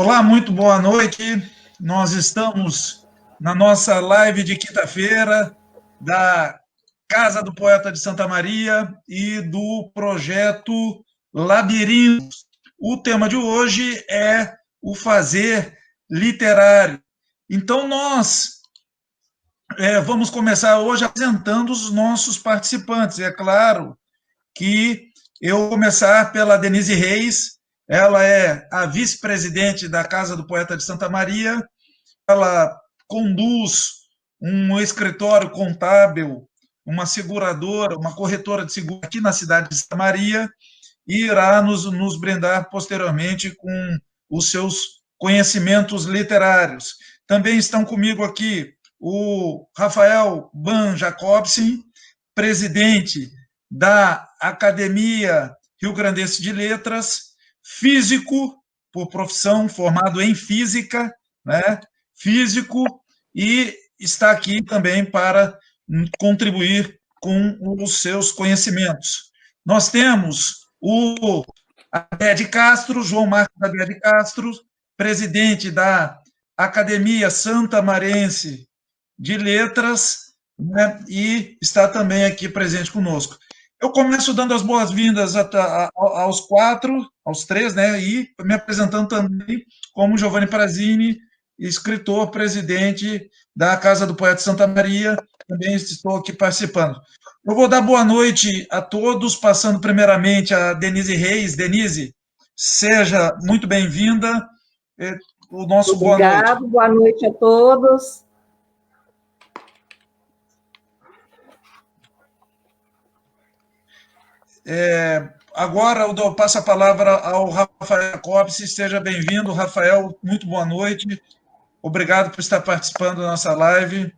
Olá, muito boa noite. Nós estamos na nossa live de quinta-feira da Casa do Poeta de Santa Maria e do projeto Labirintos. O tema de hoje é o fazer literário. Então, nós vamos começar hoje apresentando os nossos participantes. É claro que eu vou começar pela Denise Reis. Ela é a vice-presidente da Casa do Poeta de Santa Maria. Ela conduz um escritório contábil, uma seguradora, uma corretora de seguro aqui na cidade de Santa Maria, e irá nos brindar posteriormente com os seus conhecimentos literários. Também estão comigo aqui o Rafael Ban Jacobsen, presidente da Academia Rio Grandense de Letras, físico por profissão, formado em física, né? Físico, e está aqui também para contribuir com os seus conhecimentos. Nós temos o Adé Castro, João Marcos Adé Castro, presidente da Academia Santamarense de Letras, né, e está também aqui presente conosco. Eu começo dando as boas-vindas aos quatro, aos três, né, e me apresentando também como Giovanni Prazini, escritor, presidente da Casa do Poeta Santa Maria, também estou aqui participando. Eu vou dar boa noite a todos, passando primeiramente a Denise Reis. Denise, seja muito bem-vinda. O nosso Obrigado, boa noite a todos. Agora eu passo a palavra ao Rafael Copse. Seja bem-vindo, Rafael, muito boa noite. Obrigado por estar participando da nossa live.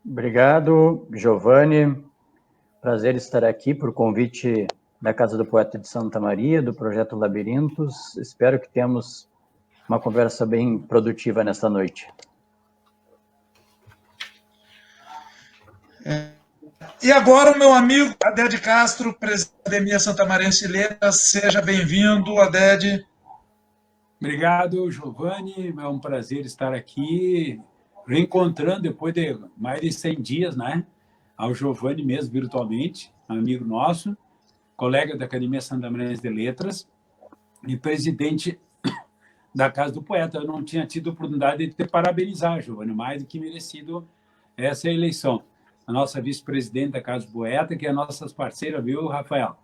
Obrigado, Giovanni. Prazer estar aqui por convite da Casa do Poeta de Santa Maria, do Projeto Labirintos. Espero que tenhamos uma conversa bem produtiva nesta noite. E agora o meu amigo Adé Castro, presidente da Academia Santamarense de Letras. Seja bem-vindo, Adé. Obrigado, Giovanni. É um prazer estar aqui, reencontrando depois de mais de 100 dias, né? Ao Giovanni mesmo, virtualmente, amigo nosso, colega da Academia Santamarense de Letras e presidente da Casa do Poeta. Eu não tinha tido a oportunidade de te parabenizar, Giovanni, mais do que merecido essa eleição. A nossa vice-presidente da Casa do Poeta, que é a nossa parceira, viu, Rafael?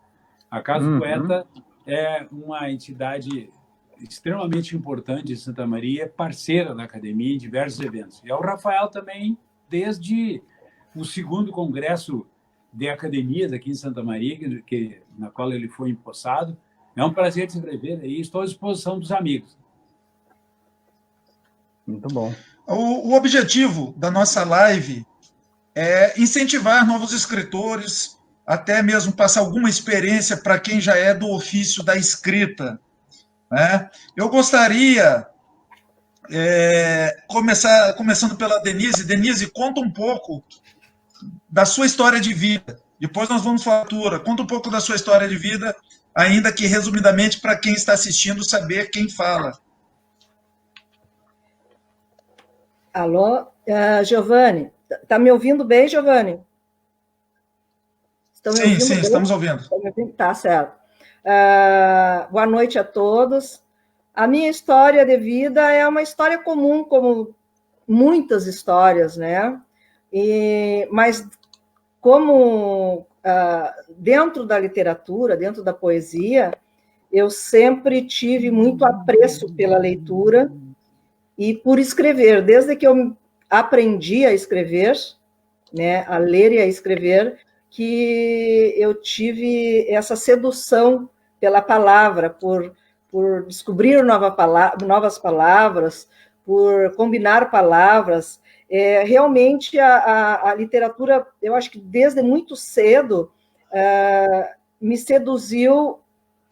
A Casa do Poeta é uma entidade extremamente importante de Santa Maria, parceira da academia em diversos eventos. E o Rafael também, desde o 2º Congresso de Academias aqui em Santa Maria, na qual ele foi empossado. É um prazer te rever aí, estou à disposição dos amigos. Muito bom. O objetivo da nossa live é incentivar novos escritores, até mesmo passar alguma experiência para quem já é do ofício da escrita, né? Eu gostaria, começando pela Denise. Denise, conta um pouco da sua história de vida. Depois nós vamos falar tua. Conta um pouco da sua história de vida, ainda que resumidamente para quem está assistindo saber quem fala. Alô, Giovanni. Está me ouvindo bem, Giovanni? Estão me ouvindo sim, bem? Estamos ouvindo. Tá certo. Boa noite a todos. A minha história de vida é uma história comum, como muitas histórias, né? Mas como dentro da literatura, dentro da poesia, eu sempre tive muito apreço pela leitura e por escrever. Desde que eu aprendi a escrever, né, a ler e a escrever, que eu tive essa sedução pela palavra, por descobrir novas palavras, por combinar palavras. Realmente, a literatura, eu acho que desde muito cedo, me seduziu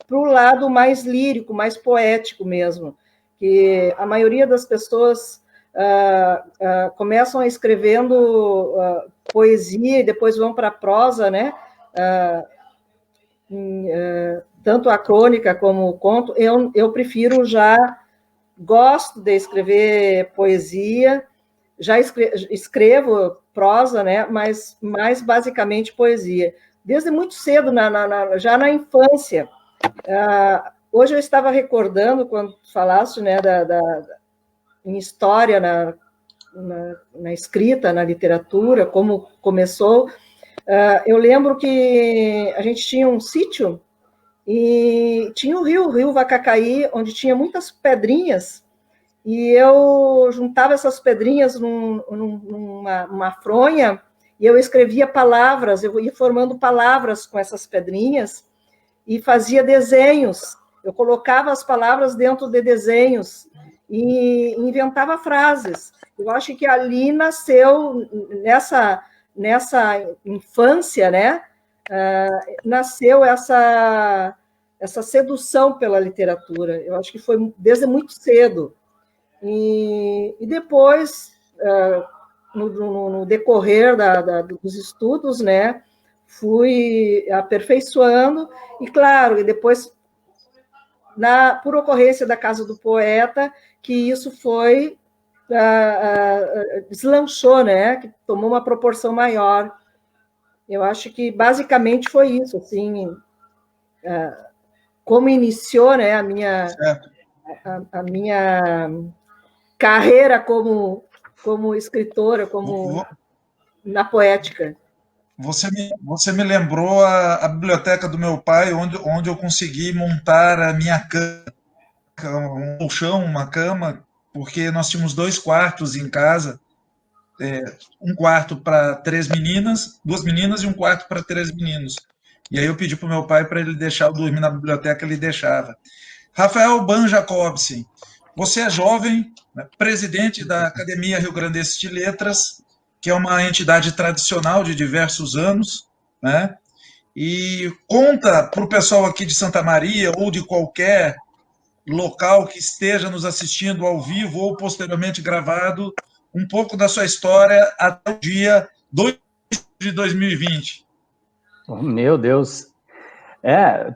para o lado mais lírico, mais poético mesmo, que a maioria das pessoas começam escrevendo poesia e depois vão para a prosa, né? Tanto a crônica como o conto. Eu prefiro já gosto de escrever poesia, já escrevo prosa, né? Mas mais basicamente poesia. Desde muito cedo, já na infância. Hoje eu estava recordando, quando falaste, né, em história, na escrita, na literatura, como começou. Eu lembro que a gente tinha um sítio e tinha o rio Vacacaí, onde tinha muitas pedrinhas, e eu juntava essas pedrinhas numa fronha e eu escrevia palavras, eu ia formando palavras com essas pedrinhas e fazia desenhos. Eu colocava as palavras dentro de desenhos e inventava frases. Eu acho que ali nasceu, nessa infância, né, nasceu essa sedução pela literatura. Eu acho que foi desde muito cedo. E depois, no decorrer dos estudos, né, fui aperfeiçoando, e claro, e depois, por ocorrência da Casa do Poeta, que isso foi, deslanchou, né, que tomou uma proporção maior. Eu acho que basicamente foi isso, assim, como iniciou, né, a minha carreira como escritora, na poética. Você me lembrou a biblioteca do meu pai, onde eu consegui montar a minha cama, um colchão, uma cama, porque nós tínhamos 2 quartos em casa, um quarto para 3 meninas, 2 meninas e um quarto para 3 meninos. E aí eu pedi para o meu pai para ele deixar eu dormir na biblioteca, ele deixava. Rafael Ban Jacobsen, você é jovem, né, presidente da Academia Rio Grandense de Letras, que é uma entidade tradicional de diversos anos, né? E conta para o pessoal aqui de Santa Maria ou de qualquer local que esteja nos assistindo ao vivo ou posteriormente gravado, um pouco da sua história até o dia 2 de 2020. Oh, meu Deus!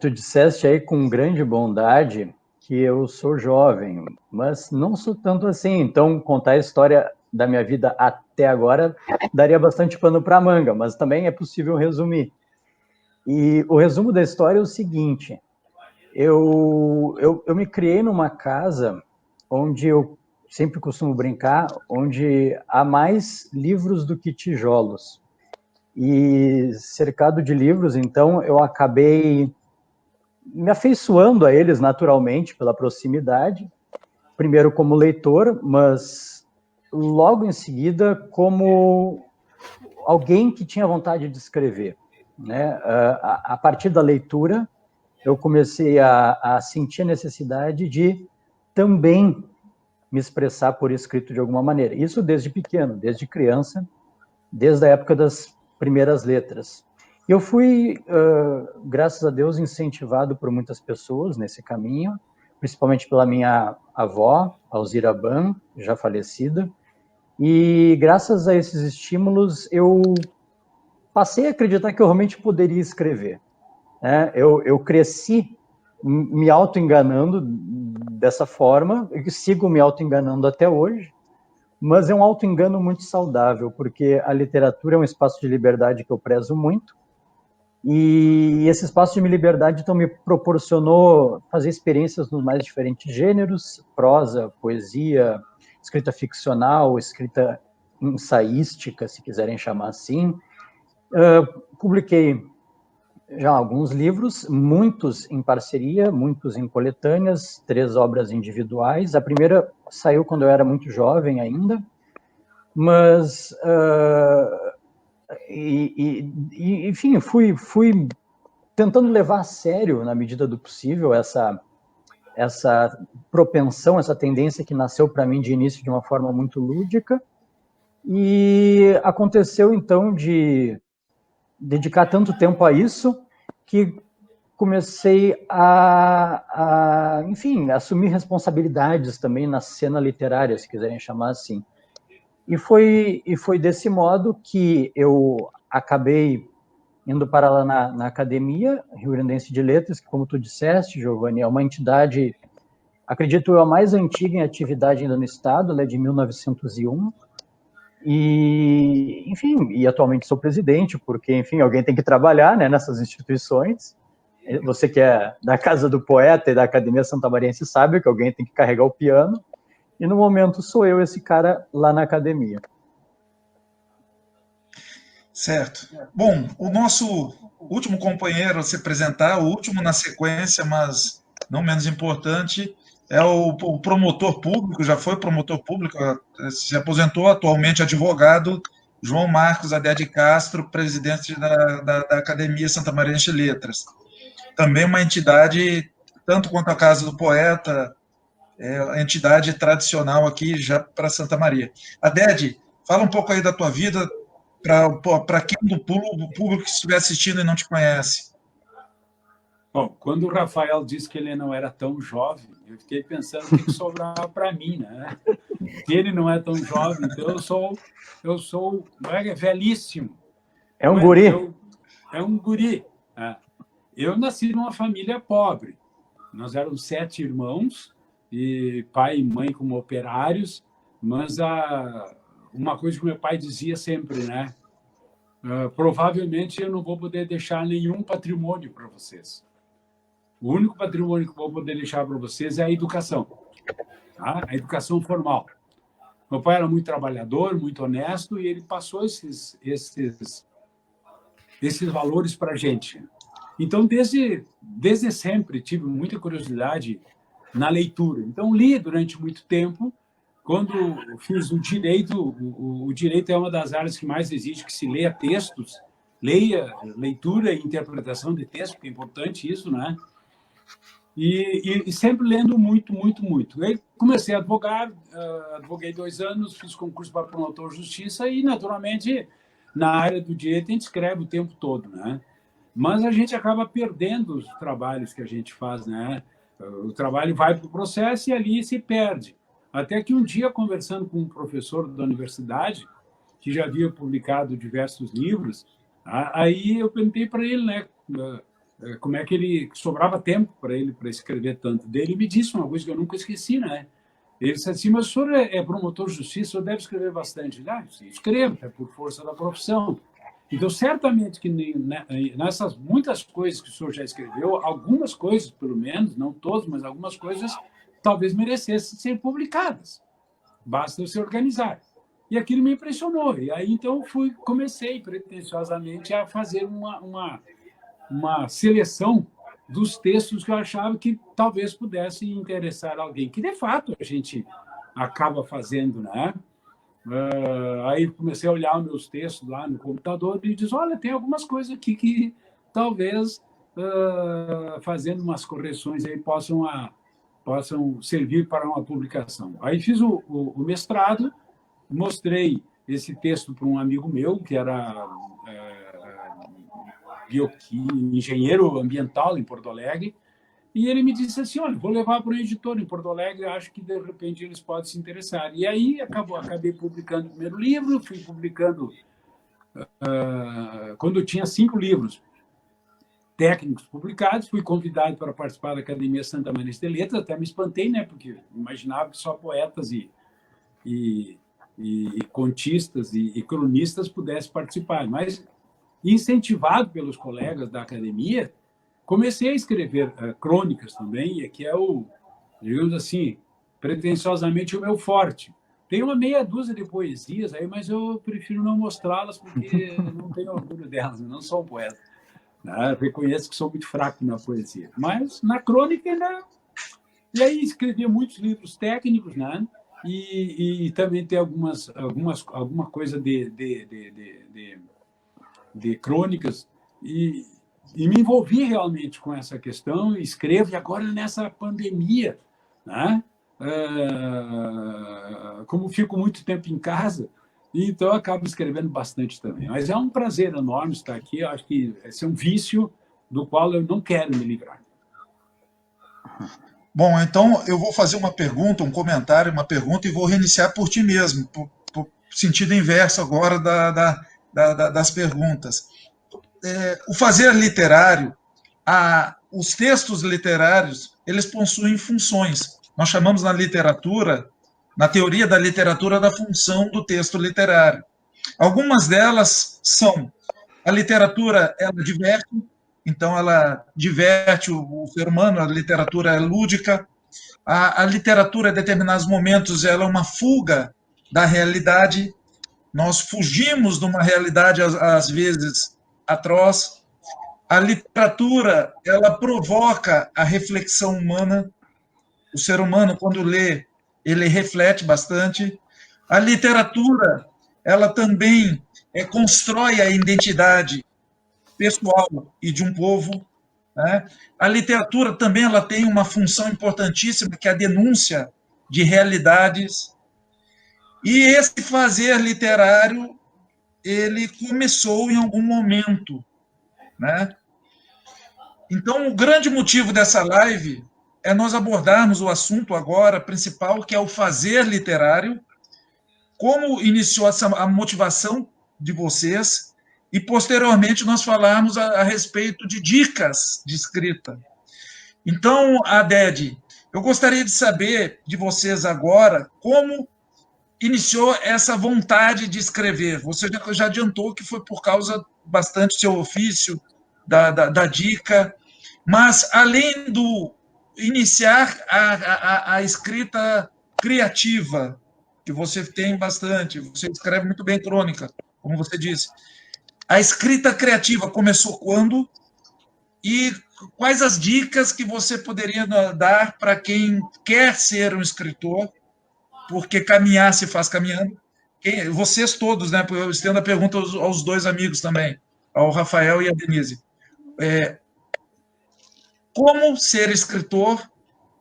Tu disseste aí com grande bondade que eu sou jovem, mas não sou tanto assim. Então, contar a história da minha vida até agora daria bastante pano para manga, mas também é possível resumir. E o resumo da história é o seguinte: eu me criei numa casa onde eu sempre costumo brincar, onde há mais livros do que tijolos. E cercado de livros, então, eu acabei me afeiçoando a eles naturalmente pela proximidade, primeiro como leitor, mas logo em seguida como alguém que tinha vontade de escrever, né? A partir da leitura, eu comecei a sentir a necessidade de também me expressar por escrito de alguma maneira. Isso desde pequeno, desde criança, desde a época das primeiras letras. Eu fui, graças a Deus, incentivado por muitas pessoas nesse caminho, principalmente pela minha avó, Alzira Ban, já falecida, e graças a esses estímulos eu passei a acreditar que eu realmente poderia escrever. Eu cresci me auto-enganando dessa forma, e sigo me auto-enganando até hoje, mas é um auto-engano muito saudável, porque a literatura é um espaço de liberdade que eu prezo muito, e esse espaço de liberdade então me proporcionou fazer experiências nos mais diferentes gêneros: prosa, poesia, escrita ficcional, escrita ensaística, se quiserem chamar assim. Publiquei já alguns livros, muitos em parceria, muitos em coletâneas, 3 obras individuais. A primeira saiu quando eu era muito jovem ainda, mas enfim, fui tentando levar a sério, na medida do possível, essa propensão, essa tendência que nasceu para mim de início de uma forma muito lúdica, e aconteceu então de dedicar tanto tempo a isso que comecei enfim, assumir responsabilidades também na cena literária, se quiserem chamar assim. E foi desse modo que eu acabei indo para lá na Academia Rio Grandense de Letras, que, como tu disseste, Giovanni, é uma entidade acredito eu, a mais antiga em atividade ainda no Estado, ela é de 1901, e, enfim, e atualmente sou presidente, porque, enfim, alguém tem que trabalhar, né, nessas instituições. Você que é da Casa do Poeta e da Academia Santamariense sabe que alguém tem que carregar o piano, e no momento sou eu esse cara lá na academia. Certo. Bom, o nosso último companheiro a se apresentar, o último na sequência, mas não menos importante, é o promotor público, já foi promotor público, se aposentou, atualmente advogado, João Marcos Haddad Castro, presidente da Academia Santamariense de Letras. Também uma entidade, tanto quanto a Casa do Poeta, a entidade tradicional aqui já para Santa Maria. Haddad, fala um pouco aí da tua vida, para quem do público que estiver assistindo e não te conhece. Bom, quando o Rafael disse que ele não era tão jovem, eu fiquei pensando o que sobrava para mim, né? Se ele não é tão jovem, então eu sou velhíssimo. É um guri. É um guri. Eu nasci numa família pobre. Nós éramos 7 irmãos, e pai e mãe como operários, mas uma coisa que meu pai dizia sempre, né? Provavelmente eu não vou poder deixar nenhum patrimônio para vocês. O único patrimônio que eu vou poder deixar para vocês é a educação, tá? A educação formal. Meu pai era muito trabalhador, muito honesto, e ele passou esses valores para a gente. Então, desde sempre, tive muita curiosidade na leitura. Então, li durante muito tempo. Quando fiz o direito, o direito é uma das áreas que mais exige que se leia textos, leitura e interpretação de texto, porque é importante isso, né? E sempre lendo muito, muito, muito. Aí comecei a advogar, advoguei 2 anos, fiz concurso para promotor de justiça e, naturalmente, na área do direito a gente escreve o tempo todo, né? Mas a gente acaba perdendo os trabalhos que a gente faz, né? O trabalho vai para o processo e ali se perde. Até que um dia, conversando com um professor da universidade, que já havia publicado diversos livros, aí eu perguntei para ele, né, como é que ele sobrava tempo para ele para escrever tanto. Ele me disse uma coisa que eu nunca esqueci, né? Ele disse assim: mas o senhor é promotor de justiça, o senhor deve escrever bastante. Escrevo, é por força da profissão. Então, certamente que nessas muitas coisas que o senhor já escreveu, algumas coisas, pelo menos, não todas, mas algumas coisas, talvez merecessem ser publicadas. Basta se organizar. E aquilo me impressionou. E aí, então, comecei pretensiosamente a fazer uma seleção dos textos que eu achava que talvez pudesse interessar alguém, que, de fato, a gente acaba fazendo, né? Aí comecei a olhar os meus textos lá no computador e disse: olha, tem algumas coisas aqui que talvez, fazendo umas correções aí, possam servir para uma publicação. Aí fiz o mestrado, mostrei esse texto para um amigo meu, que era engenheiro ambiental em Porto Alegre, e ele me disse assim: olha, vou levar para o editor em Porto Alegre, acho que, de repente, eles podem se interessar. E aí acabei publicando o primeiro livro, fui publicando, quando eu tinha 5 livros técnicos publicados, fui convidado para participar da Academia Santamariense de Letras, até me espantei, né, porque imaginava que só poetas e contistas e cronistas pudessem participar. Mas, incentivado pelos colegas da academia, comecei a escrever crônicas também, que é digamos assim, pretensiosamente o meu forte. Tem uma meia dúzia de poesias aí, mas eu prefiro não mostrá-las porque não tenho orgulho delas, não sou um poeta. Reconheço que sou muito fraco na poesia. Mas na crônica ainda... E aí escrevi muitos livros técnicos, né? E também tem alguma coisa de crônicas, e me envolvi realmente com essa questão, escrevo, e agora nessa pandemia, né? Como fico muito tempo em casa, então acabo escrevendo bastante também. Mas é um prazer enorme estar aqui, eu acho que esse é um vício do qual eu não quero me livrar. Bom, então eu vou fazer uma pergunta, um comentário, uma pergunta, e vou reiniciar por ti mesmo, por sentido inverso agora das perguntas. O fazer literário, os textos literários, eles possuem funções. nós chamamos na literatura, na teoria da literatura, da função do texto literário. Algumas delas são: a literatura, ela diverte, então ela diverte o ser humano, a literatura é lúdica. A literatura, em determinados momentos, ela é uma fuga da realidade. Nós fugimos de uma realidade, às vezes, atroz. A literatura, ela provoca a reflexão humana. O ser humano, quando lê, ele reflete bastante. A literatura, ela também constrói a identidade pessoal e de um povo, né? A literatura também ela tem uma função importantíssima, que é a denúncia de realidades. E esse fazer literário, ele começou em algum momento, né? Então, o grande motivo dessa live é nós abordarmos o assunto agora principal, que é o fazer literário, como iniciou a motivação de vocês, e posteriormente nós falarmos a respeito de dicas de escrita. Então, Aded, eu gostaria de saber de vocês agora como iniciou essa vontade de escrever. Você já adiantou que foi por causa bastante do seu ofício, da dica, mas além do iniciar a escrita criativa, que você tem bastante, você escreve muito bem crônica, como você disse. A escrita criativa começou quando? E quais as dicas que você poderia dar para quem quer ser um escritor, porque caminhar se faz caminhando? Vocês todos, né? Eu estendo a pergunta aos dois amigos também, ao Rafael e à Denise. Como ser escritor?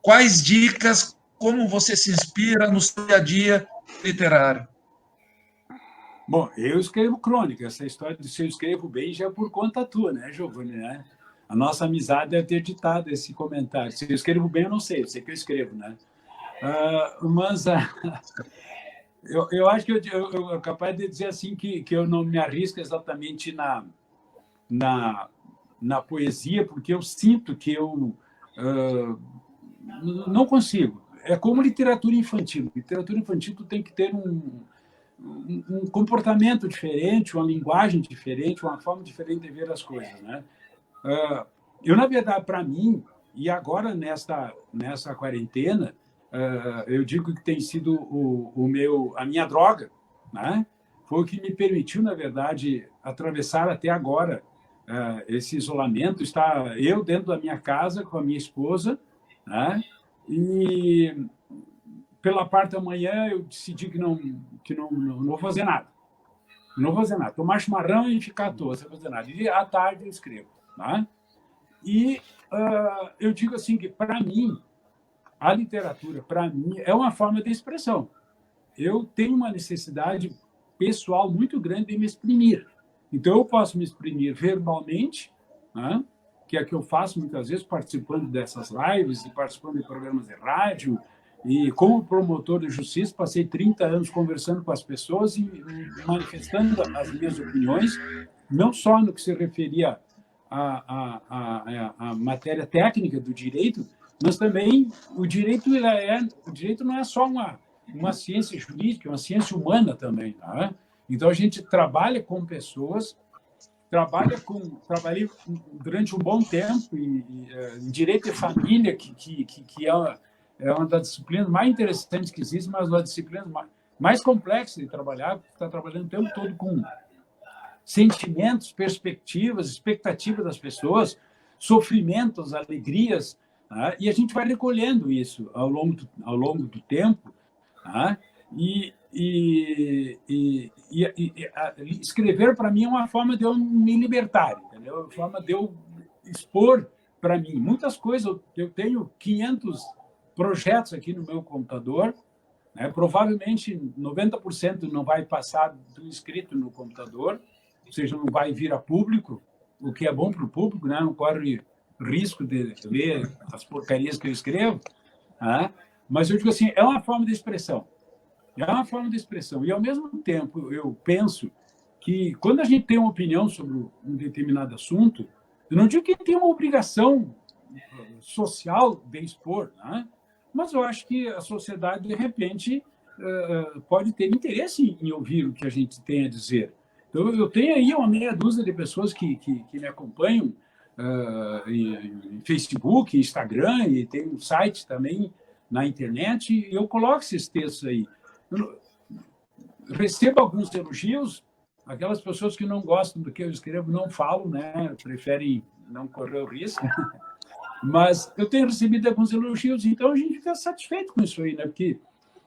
Quais dicas? Como você se inspira no seu dia a dia literário? Bom, eu escrevo crônica. Essa história de se eu escrevo bem já é por conta tua, né, Giovanni? Né? A nossa amizade deve ter ditado esse comentário. Se eu escrevo bem, eu sei que eu escrevo, né? Mas eu acho que eu capaz de dizer assim que eu não me arrisco exatamente na poesia, porque eu sinto que eu não consigo. É como literatura infantil. Literatura infantil tu tem que ter um comportamento diferente, uma linguagem diferente, uma forma diferente de ver as coisas, né? Eu, na verdade, para mim, e agora nessa quarentena, eu digo que tem sido a minha droga, né? Foi o que me permitiu, na verdade, atravessar até agora esse isolamento. Está eu dentro da minha casa com a minha esposa, né? E pela parte da manhã eu decidi que não vou fazer nada. Não vou fazer nada. Tomar chimarrão e ficar à toa, sem fazer nada. E à tarde eu escrevo, né? E eu digo assim que, para mim, a literatura, para mim, é uma forma de expressão. Eu tenho uma necessidade pessoal muito grande de me exprimir. Então, eu posso me exprimir verbalmente, né? Que é o que eu faço muitas vezes, participando dessas lives e participando de programas de rádio. E, como promotor de justiça, passei 30 anos conversando com as pessoas e manifestando as minhas opiniões, não só no que se referia à matéria técnica do direito, mas também o direito não é só uma ciência jurídica, é uma ciência humana também. Tá? Então, a gente trabalha com pessoas, trabalhei durante um bom tempo em direito de família, que é uma das disciplinas mais interessantes que existe, mas uma das disciplinas mais complexas de trabalhar, porque está trabalhando o tempo todo com sentimentos, perspectivas, expectativas das pessoas, sofrimentos, alegrias, tá? E a gente vai recolhendo isso ao longo do tempo, tá? E escrever, para mim, é uma forma de eu me libertar, entendeu? É uma forma de eu expor para mim muitas coisas. Eu tenho 500 projetos aqui no meu computador, né? Provavelmente 90% não vai passar do escrito no computador, ou seja, não vai vir a público, o que é bom para o público, né? Não corre risco de ler as porcarias que eu escrevo, né? Mas eu digo assim, é uma forma de expressão. É uma forma de expressão. E, ao mesmo tempo, eu penso que, quando a gente tem uma opinião sobre um determinado assunto, eu não digo que tem uma obrigação social de expor, né? mas eu acho que a sociedade, de repente, pode ter interesse em ouvir o que a gente tem a dizer. Então, eu tenho aí uma meia dúzia de pessoas que me acompanham em Facebook, Instagram, e tem um site também na internet, e eu coloco esses textos aí. Eu recebo alguns elogios, aquelas pessoas que não gostam do que eu escrevo não falam, né? Preferem não correr o risco. Mas eu tenho recebido alguns elogios, então a gente fica satisfeito com isso aí, né? Porque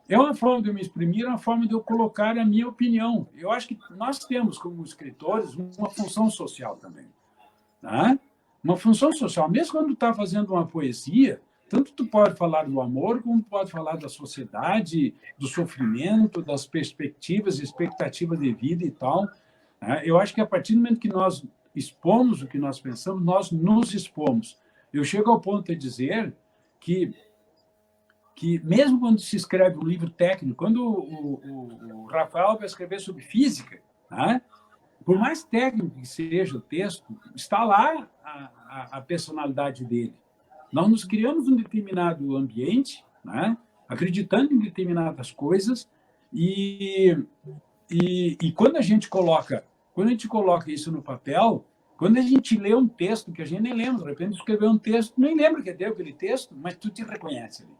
é uma forma de eu me exprimir, é uma forma de eu colocar a minha opinião. Eu acho que nós temos, como escritores, uma função social também. Tá? Uma função social. Mesmo quando tu está fazendo uma poesia, tanto tu pode falar do amor, como pode falar da sociedade, do sofrimento, das perspectivas, expectativas de vida e tal. Tá? Eu acho que a partir do momento que nós expomos o que nós pensamos, nós nos expomos. Eu chego ao ponto de dizer que mesmo quando se escreve um livro técnico, quando o Rafael vai escrever sobre física, né? Por mais técnico que seja o texto, está lá a personalidade dele. Nós nos criamos um determinado ambiente, né? Acreditando em determinadas coisas, e quando a gente coloca isso no papel, quando a gente lê um texto que a gente nem lembra, de repente escreveu um texto, nem lembra que deu aquele texto, mas tu te reconhece ali.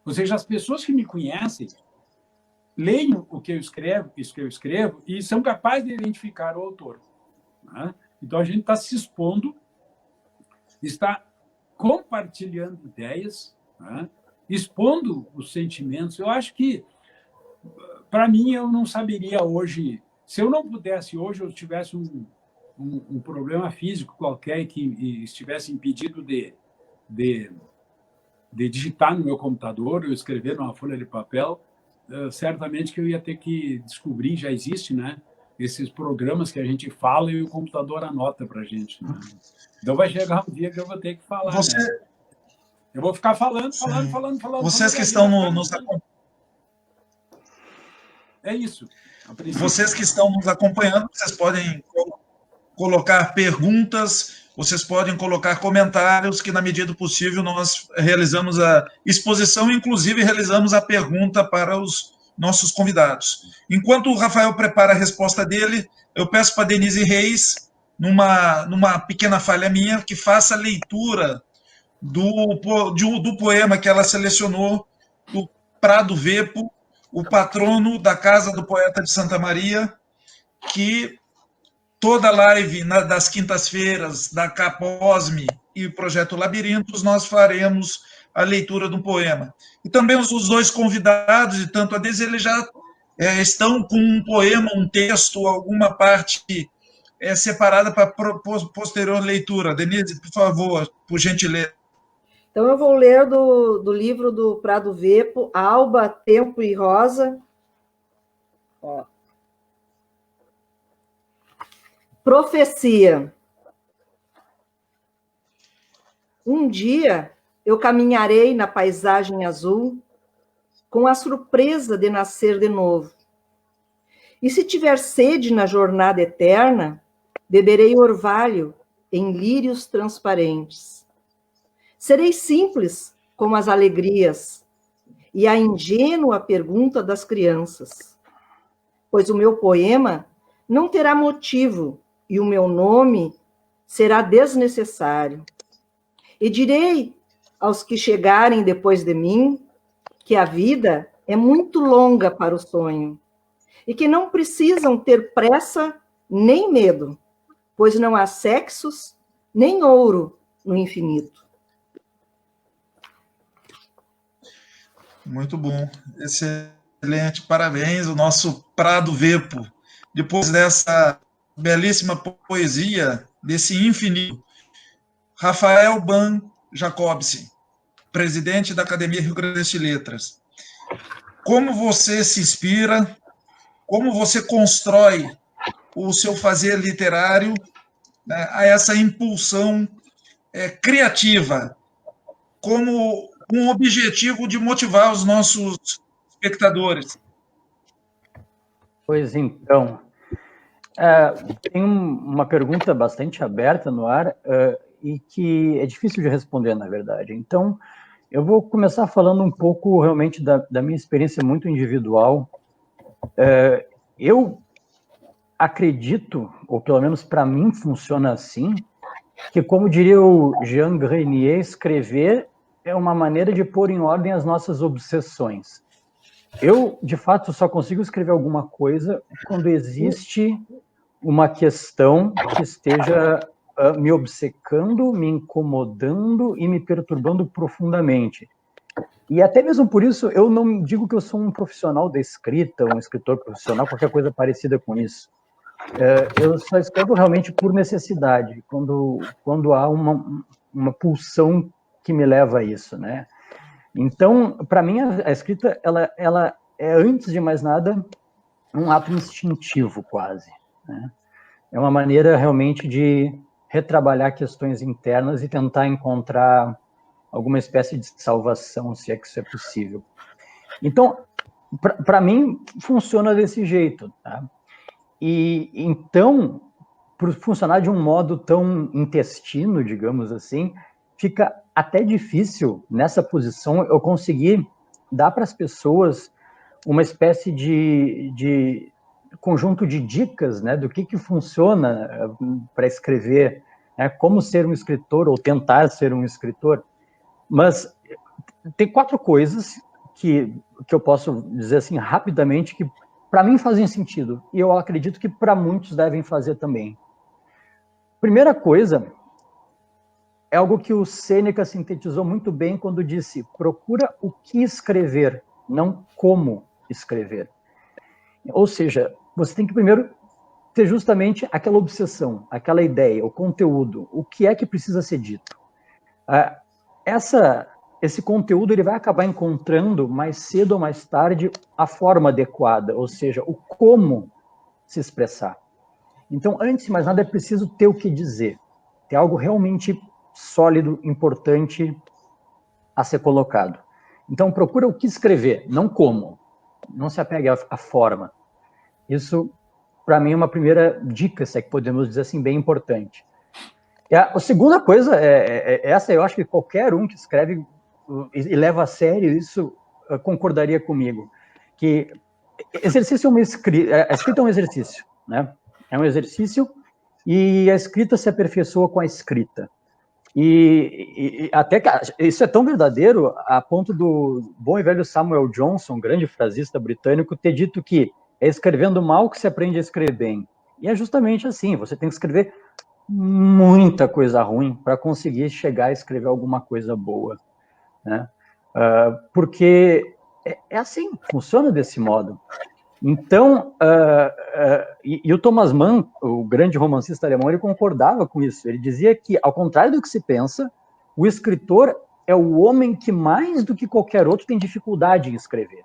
Ou seja, as pessoas que me conhecem leem o que eu escrevo e são capazes de identificar o autor. Né? Então, a gente está se expondo, está compartilhando ideias, né? Expondo os sentimentos. Eu acho que, para mim, eu não saberia hoje, se eu não pudesse hoje, eu tivesse um problema físico qualquer que estivesse impedido de digitar no meu computador ou escrever numa folha de papel, certamente que eu ia ter que descobrir, já existe, né? Esses programas que a gente fala e o computador anota para a gente. Né? Então vai chegar um dia que eu vou ter que falar. Né? Eu vou ficar falando. Vocês que estão nos acompanhando. É isso. Vocês que estão nos acompanhando, vocês podem colocar perguntas, vocês podem colocar comentários, que na medida do possível nós realizamos a exposição, inclusive realizamos a pergunta para os nossos convidados. Enquanto o Rafael prepara a resposta dele, eu peço para a Denise Reis, numa pequena falha minha, que faça a leitura do poema que ela selecionou, do Prado Vepo, o patrono da Casa do Poeta de Santa Maria, que toda live das quintas-feiras da Caposme e o Projeto Labirintos, nós faremos a leitura do poema. E também os dois convidados, e tanto a Denise, eles já estão com um poema, um texto, alguma parte separada para posterior leitura. Denise, por favor, por gentileza. Então, eu vou ler do livro do Prado Vepo, Alba, Tempo e Rosa. Ó. Profecia. Um dia eu caminharei na paisagem azul com a surpresa de nascer de novo. E se tiver sede na jornada eterna, beberei orvalho em lírios transparentes. Serei simples como as alegrias e a ingênua pergunta das crianças, pois o meu poema não terá motivo e o meu nome será desnecessário. E direi aos que chegarem depois de mim que a vida é muito longa para o sonho e que não precisam ter pressa nem medo, pois não há sexos nem ouro no infinito. Muito bom, excelente, parabéns, o nosso Prado Vepo. Depois dessa belíssima poesia, desse infinito, Rafael Ban Jacobsen, presidente da Academia Rio Grandense de Letras. Como você se inspira, como você constrói o seu fazer literário, né, a essa impulsão criativa, como um objetivo de motivar os nossos espectadores? Pois então, tem uma pergunta bastante aberta no ar e que é difícil de responder, na verdade. Então, Eu vou começar falando um pouco realmente da minha experiência muito individual. Eu acredito, ou pelo menos para mim funciona assim, que, como diria o Jean Grenier, escrever é uma maneira de pôr em ordem as nossas obsessões. Eu, de fato, só consigo escrever alguma coisa quando existe uma questão que esteja me obcecando, me incomodando e me perturbando profundamente. E até mesmo por isso, eu não digo que eu sou um profissional da escrita, um escritor profissional, qualquer coisa parecida com isso. Eu só escrevo realmente por necessidade, quando há uma pulsão que me leva a isso, né? Então, para mim, a escrita, ela é, antes de mais nada, um ato instintivo, quase, né? É uma maneira realmente de retrabalhar questões internas e tentar encontrar alguma espécie de salvação, se é que isso é possível. Então, para mim, funciona desse jeito, tá? E então, por funcionar de um modo tão intestino, digamos assim, fica até difícil, nessa posição, eu conseguir dar para as pessoas uma espécie de conjunto de dicas, né, do que funciona para escrever, né, como ser um escritor ou tentar ser um escritor. Mas tem 4 coisas que eu posso dizer assim rapidamente que para mim fazem sentido e eu acredito que para muitos devem fazer também. Primeira coisa é algo que o Sêneca sintetizou muito bem quando disse: procura o que escrever, não como escrever. Ou seja, você tem que primeiro ter justamente aquela obsessão, aquela ideia, o conteúdo, o que é que precisa ser dito. Esse conteúdo ele vai acabar encontrando, mais cedo ou mais tarde, a forma adequada, ou seja, o como se expressar. Então, antes de mais nada, é preciso ter o que dizer, ter algo realmente sólido, importante a ser colocado. Então, procura o que escrever, não como. Não se apegue à forma. Isso, para mim, é uma primeira dica, se é que podemos dizer assim, bem importante. A segunda coisa essa, eu acho que qualquer um que escreve e leva a sério isso concordaria comigo, que exercício a escrita é um exercício, né? É um exercício e a escrita se aperfeiçoa com a escrita. E até que isso é tão verdadeiro a ponto do bom e velho Samuel Johnson, grande frasista britânico, ter dito que é escrevendo mal que se aprende a escrever bem. E é justamente assim, você tem que escrever muita coisa ruim para conseguir chegar a escrever alguma coisa boa, né? Porque é assim, funciona desse modo. Então, e o Thomas Mann, o grande romancista alemão, ele concordava com isso. Ele dizia que, ao contrário do que se pensa, o escritor é o homem que, mais do que qualquer outro, tem dificuldade em escrever.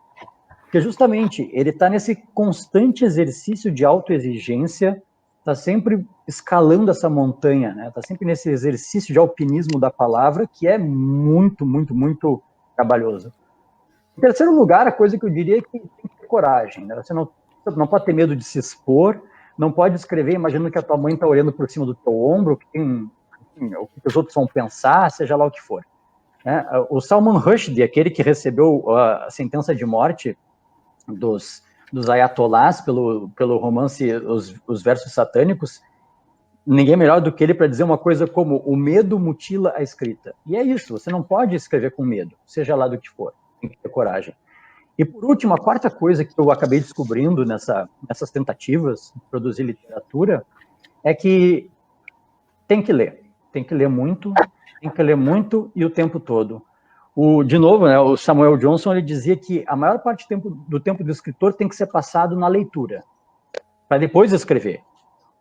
Porque, justamente, ele está nesse constante exercício de autoexigência, está sempre escalando essa montanha, né? Está sempre nesse exercício de alpinismo da palavra, que é muito, muito, muito trabalhoso. Em terceiro lugar, a coisa que eu diria é que tem que ter coragem, né? Você não pode ter medo de se expor, não pode escrever imaginando que a tua mãe está olhando por cima do teu ombro, o que os outros vão pensar, seja lá o que for, né? O Salman Rushdie, aquele que recebeu a sentença de morte dos ayatolás pelo romance Os Versos Satânicos, ninguém melhor do que ele para dizer uma coisa como: o medo mutila a escrita. E é isso, você não pode escrever com medo, seja lá do que for, tem que ter coragem. E por último, a quarta coisa que eu acabei descobrindo nessas tentativas de produzir literatura é que tem que ler muito e o tempo todo. De novo, né, o Samuel Johnson, ele dizia que a maior parte do tempo do escritor tem que ser passado na leitura, para depois escrever.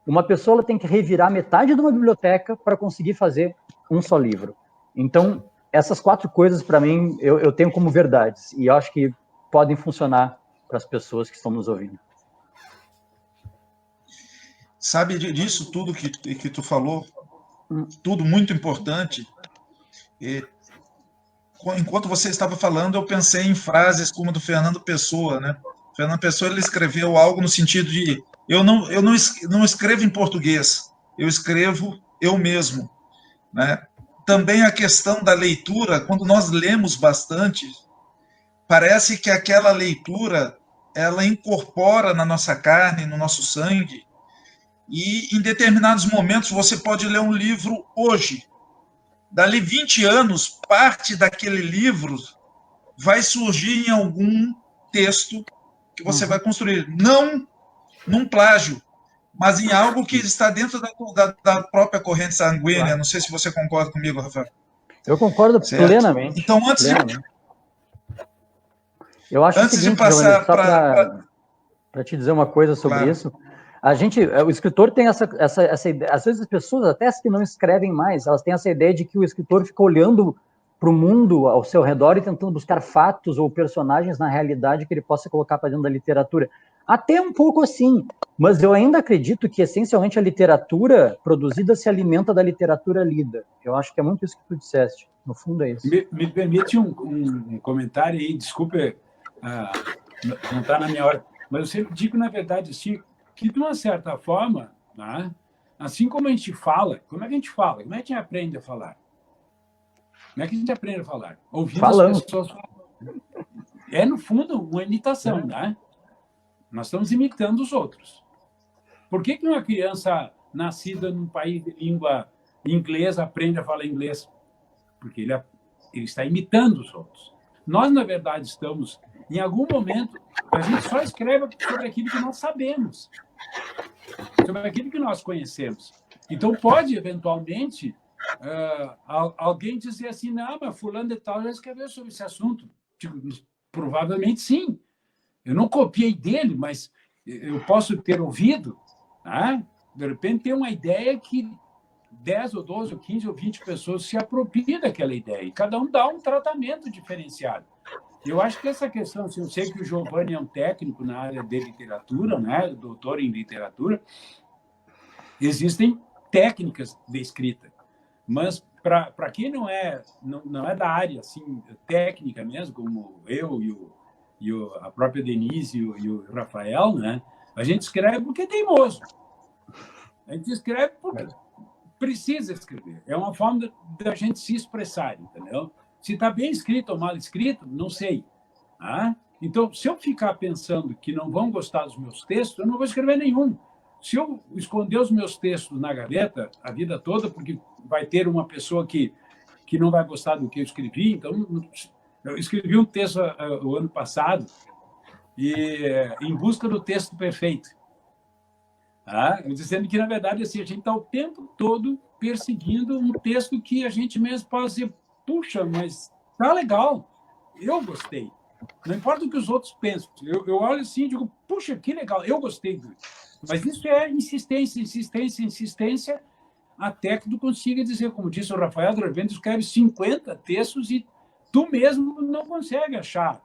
Uma pessoa tem que revirar metade de uma biblioteca para conseguir fazer um só livro. Então, essas 4 coisas, para mim, eu tenho como verdades, e eu acho que podem funcionar para as pessoas que estão nos ouvindo. Sabe disso tudo que tu falou? Tudo muito importante. Enquanto você estava falando, eu pensei em frases como a do Fernando Pessoa, né? Fernando Pessoa, ele escreveu algo no sentido de: eu não escrevo em português, eu escrevo eu mesmo, né? também a questão da leitura, quando nós lemos bastante, parece que aquela leitura ela incorpora na nossa carne, no nosso sangue, e em determinados momentos você pode ler um livro hoje. Dali 20 anos, parte daquele livro vai surgir em algum texto que você vai construir. Não num plágio, mas em algo que está dentro da própria corrente sanguínea. Claro. Não sei se você concorda comigo, Rafael. Eu concordo plenamente. Então, antes eu acho antes seguinte, de passar para te dizer uma coisa sobre isso, o escritor tem essa ideia, às vezes as pessoas, até as que não escrevem mais, elas têm essa ideia de que o escritor fica olhando para o mundo ao seu redor e tentando buscar fatos ou personagens na realidade que ele possa colocar para dentro da literatura. Até um pouco assim, mas eu ainda acredito que, essencialmente, a literatura produzida se alimenta da literatura lida. Eu acho que é muito isso que tu disseste. No fundo é isso. Me permite um comentário aí, desculpe, não está na minha hora, mas eu sempre digo, na verdade, assim, que, de uma certa forma, né, assim como a gente fala, como é que a gente fala? Como é que a gente aprende a falar? Como é que a gente aprende a falar? Ouvindo as pessoas falar. É, no fundo, uma imitação, né? Nós estamos imitando os outros. Por que uma criança nascida num país de língua inglesa aprende a falar inglês? Porque ele está imitando os outros. Nós, na verdade, estamos, em algum momento, a gente só escreve sobre aquilo que nós sabemos, sobre aquilo que nós conhecemos. Então, pode, eventualmente, alguém dizer assim, não, mas fulano de tal já escreveu sobre esse assunto. Tipo, provavelmente sim. Eu não copiei dele, mas eu posso ter ouvido, né? De repente tem uma ideia que 10 ou 12 ou 15 ou 20 pessoas se apropriam daquela ideia, e cada um dá um tratamento diferenciado. Eu acho que essa questão, assim, eu sei que o Giovanni é um técnico na área de literatura, né? Doutor em literatura, existem técnicas de escrita, mas para quem não é da área assim, técnica mesmo, como eu e a própria Denise e o Rafael, né? A gente escreve porque é teimoso. A gente escreve porque precisa escrever. É uma forma da gente se expressar, entendeu? Se está bem escrito ou mal escrito, não sei. Ah? Então, se eu ficar pensando que não vão gostar dos meus textos, eu não vou escrever nenhum. Se eu esconder os meus textos na gaveta a vida toda, porque vai ter uma pessoa que não vai gostar do que eu escrevi, então... Eu escrevi um texto o ano passado em busca do texto perfeito. Dizendo que, na verdade, assim, a gente está o tempo todo perseguindo um texto que a gente mesmo pode dizer, puxa, mas tá legal, eu gostei. Não importa o que os outros pensam. Eu olho assim e digo, puxa, que legal, eu gostei. Mas isso é insistência, insistência, insistência, até que tu consiga dizer, como disse o Rafael, de repente escreve 50 textos e tu mesmo não consegue achar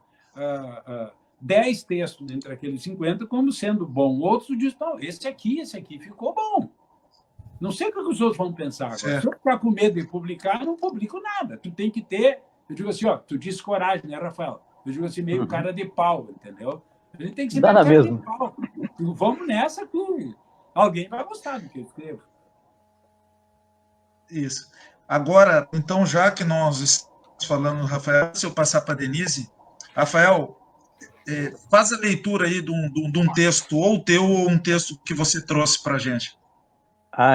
10 textos entre aqueles 50 como sendo bom. Outros dizem, não, esse aqui ficou bom. Não sei o que os outros vão pensar. Agora, se eu ficar com medo de publicar, eu não publico nada. Tu tem que ter... Eu digo assim, ó, tu disse coragem, né, Rafael? Eu digo assim, meio cara de pau, entendeu? A gente tem que ser cara de pau. Digo, vamos nessa que alguém vai gostar do que eu escrevo. Isso. Agora, então, já que nós falando, Rafael, se eu passar para a Denise, Rafael, faz a leitura aí de um texto, ou teu, ou um texto que você trouxe para a gente.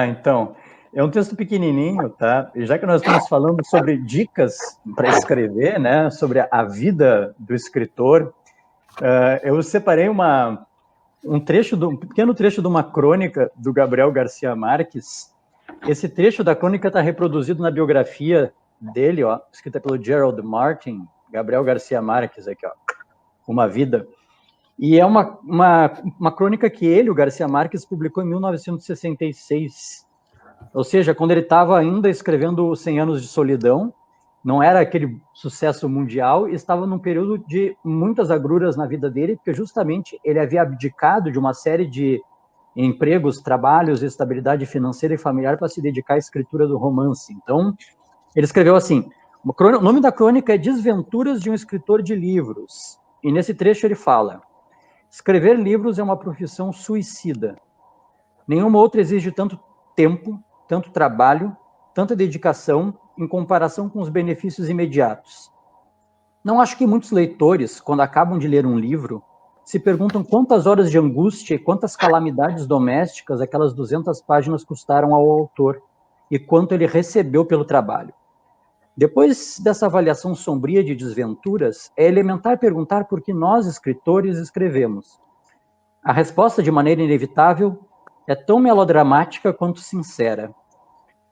Então, é um texto pequenininho, tá? E já que nós estamos falando sobre dicas para escrever, né, sobre a vida do escritor, eu separei um pequeno trecho de uma crônica do Gabriel Garcia Marques. Esse trecho da crônica está reproduzido na biografia dele, ó, escrita pelo Gerald Martin, Gabriel Garcia Marques, aqui, ó, Uma Vida. E é uma crônica que ele, o Garcia Marques, publicou em 1966. Ou seja, quando ele estava ainda escrevendo 100 Anos de Solidão, não era aquele sucesso mundial, e estava num período de muitas agruras na vida dele, porque justamente ele havia abdicado de uma série de empregos, trabalhos, estabilidade financeira e familiar para se dedicar à escritura do romance. Então, ele escreveu assim, o nome da crônica é Desventuras de um Escritor de Livros, e nesse trecho ele fala, escrever livros é uma profissão suicida. Nenhuma outra exige tanto tempo, tanto trabalho, tanta dedicação em comparação com os benefícios imediatos. Não acho que muitos leitores, quando acabam de ler um livro, se perguntam quantas horas de angústia e quantas calamidades domésticas aquelas 200 páginas custaram ao autor e quanto ele recebeu pelo trabalho. Depois dessa avaliação sombria de desventuras, é elementar perguntar por que nós, escritores, escrevemos. A resposta, de maneira inevitável, é tão melodramática quanto sincera.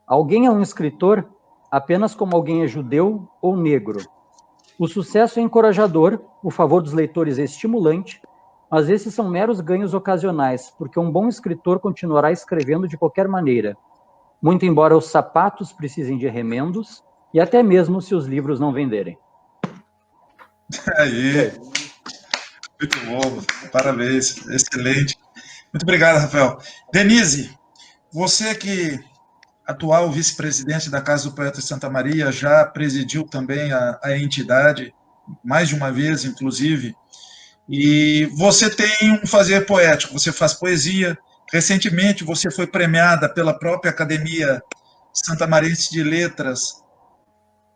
Alguém é um escritor apenas como alguém é judeu ou negro. O sucesso é encorajador, o favor dos leitores é estimulante, mas esses são meros ganhos ocasionais, porque um bom escritor continuará escrevendo de qualquer maneira, muito embora os sapatos precisem de remendos, e até mesmo se os livros não venderem. Aí, muito bom, parabéns, excelente. Muito obrigado, Rafael. Denise, você que atual vice-presidente da Casa do Poeta de Santa Maria, já presidiu também a entidade, mais de uma vez, inclusive, e você tem um fazer poético, você faz poesia. Recentemente, você foi premiada pela própria Academia Santamarense de Letras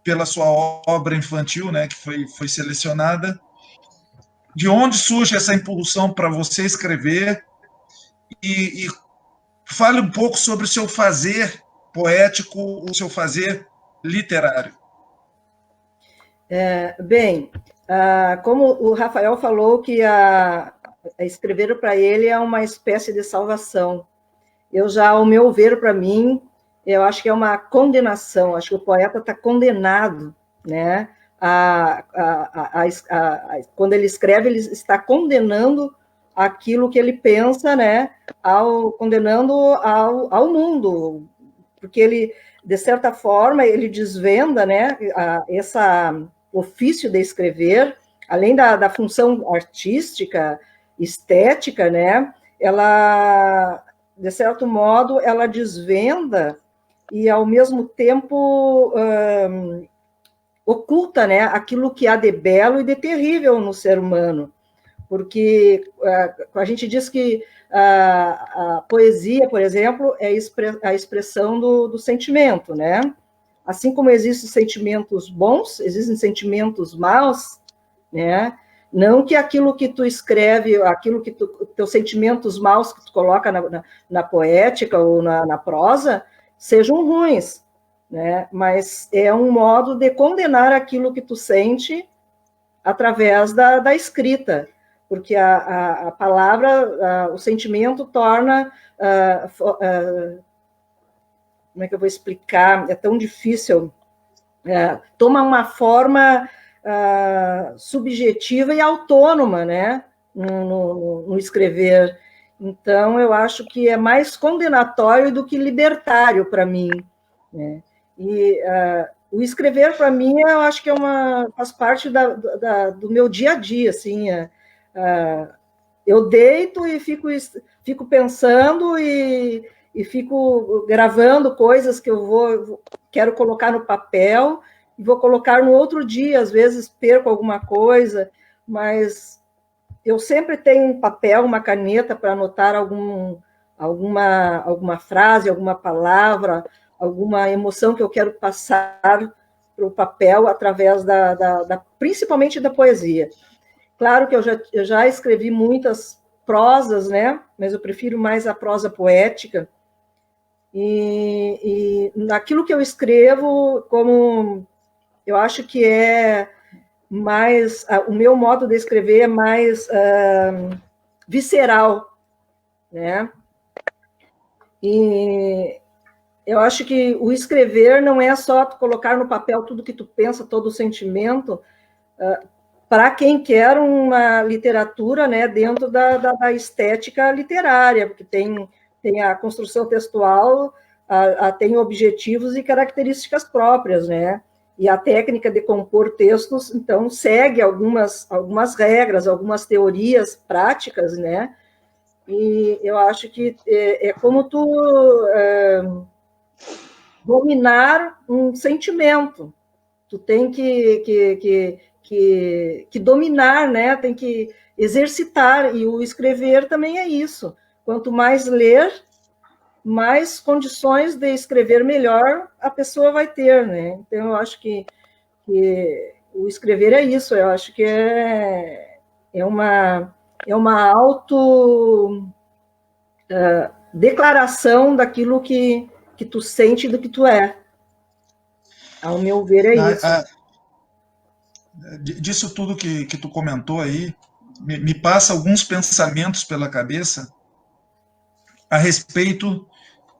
pela sua obra infantil, né, que foi selecionada. De onde surge essa impulsão para você escrever? E fale um pouco sobre o seu fazer poético, o seu fazer literário. Bem, como o Rafael falou que escrever para ele é uma espécie de salvação. Ao meu ver, para mim, eu acho que é uma condenação. Acho que o poeta está condenado, né? Quando ele escreve, ele está condenando aquilo que ele pensa, né? Condenando ao mundo, porque ele, de certa forma, ele desvenda, né? Esse ofício de escrever, além da função artística, estética, né? Ela, de certo modo, ela desvenda e, ao mesmo tempo, oculta, né, aquilo que há de belo e de terrível no ser humano. Porque a gente diz que a poesia, por exemplo, é a expressão do sentimento, né? Assim como existem sentimentos bons, existem sentimentos maus, né? Não que aquilo que tu escreve, aquilo que teus sentimentos maus que tu coloca na poética ou na prosa, sejam ruins, né? Mas é um modo de condenar aquilo que tu sente através da escrita, porque a palavra, o sentimento torna... como é que eu vou explicar? É tão difícil. Toma uma forma subjetiva e autônoma, né? No escrever. Então, eu acho que é mais condenatório do que libertário para mim, né? E o escrever, para mim, eu acho que faz parte do meu dia a dia, assim. Eu deito e fico pensando e fico gravando coisas que quero colocar no papel e vou colocar no outro dia, às vezes perco alguma coisa, mas eu sempre tenho um papel, uma caneta para anotar alguma frase, alguma palavra, alguma emoção que eu quero passar para o papel através principalmente da poesia. Claro que eu já escrevi muitas prosas, né? Mas eu prefiro mais a prosa poética. E naquilo que eu escrevo, como eu acho que é mais... O meu modo de escrever é mais visceral, né? E eu acho que o escrever não é só tu colocar no papel tudo que tu pensa, todo o sentimento, para quem quer uma literatura, né, dentro da estética literária, porque tem a construção textual, tem objetivos e características próprias, né? E a técnica de compor textos, então, segue algumas regras, algumas teorias práticas, né? E eu acho que é como tu dominar um sentimento. Tu tem que dominar, né? Tem que exercitar, e o escrever também é isso. Quanto mais ler, mais condições de escrever melhor a pessoa vai ter, né? Então, eu acho que o escrever é isso, eu acho que é uma declaração daquilo que tu sente e do que tu é. Ao meu ver, é isso. Disso tudo que tu comentou aí, me passa alguns pensamentos pela cabeça a respeito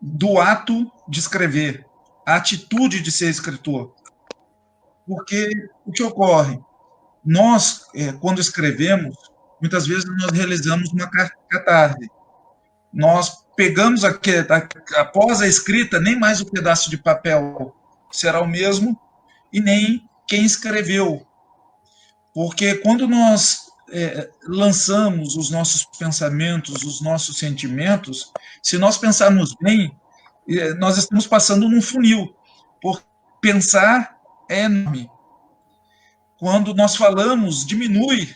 do ato de escrever, a atitude de ser escritor. Porque o que ocorre? Nós, quando escrevemos, muitas vezes nós realizamos uma catarse. Nós pegamos após a escrita, nem mais o pedaço de papel será o mesmo, e nem quem escreveu. Porque quando nós lançamos os nossos pensamentos, os nossos sentimentos, se nós pensarmos bem, nós estamos passando num funil. Porque pensar é enorme. Quando nós falamos, diminui.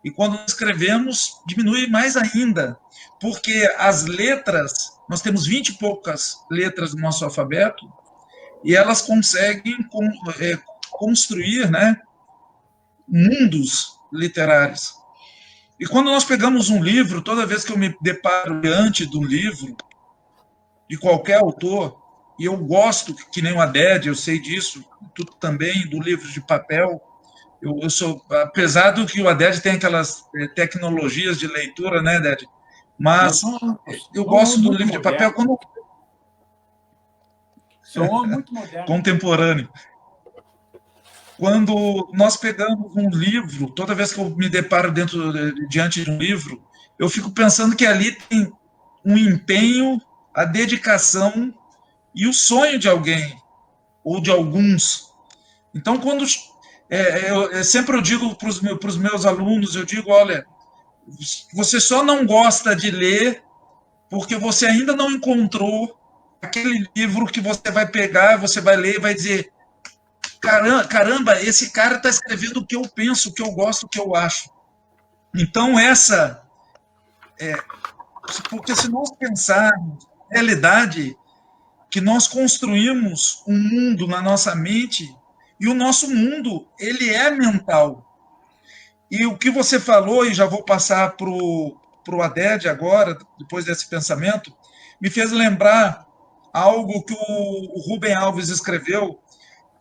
E quando nós escrevemos, diminui mais ainda. Porque as letras, nós temos 20 e poucas letras no nosso alfabeto, e elas conseguem construir, né, mundos literários. E quando nós pegamos um livro, toda vez que eu me deparo diante de um livro, de qualquer autor, e eu gosto, que nem o Haddad, eu sei disso, tu também, do livro de papel, eu sou, apesar do que o Haddad tem aquelas tecnologias de leitura, né, Haddad? Mas eu gosto do livro de papel quando... Sou muito moderno. Contemporâneo. Quando nós pegamos um livro, toda vez que eu me deparo diante de um livro, eu fico pensando que ali tem um empenho, a dedicação e o sonho de alguém, ou de alguns. Então, quando sempre eu digo para os meus alunos, eu digo, olha, você só não gosta de ler porque você ainda não encontrou aquele livro que você vai pegar, você vai ler e vai dizer, caramba, esse cara está escrevendo o que eu penso, o que eu gosto, o que eu acho. Então, porque se nós pensarmos na realidade, que nós construímos um mundo na nossa mente, e o nosso mundo, ele é mental. E o que você falou, e já vou passar para o Haddad agora, depois desse pensamento, me fez lembrar algo que o Rubem Alves escreveu,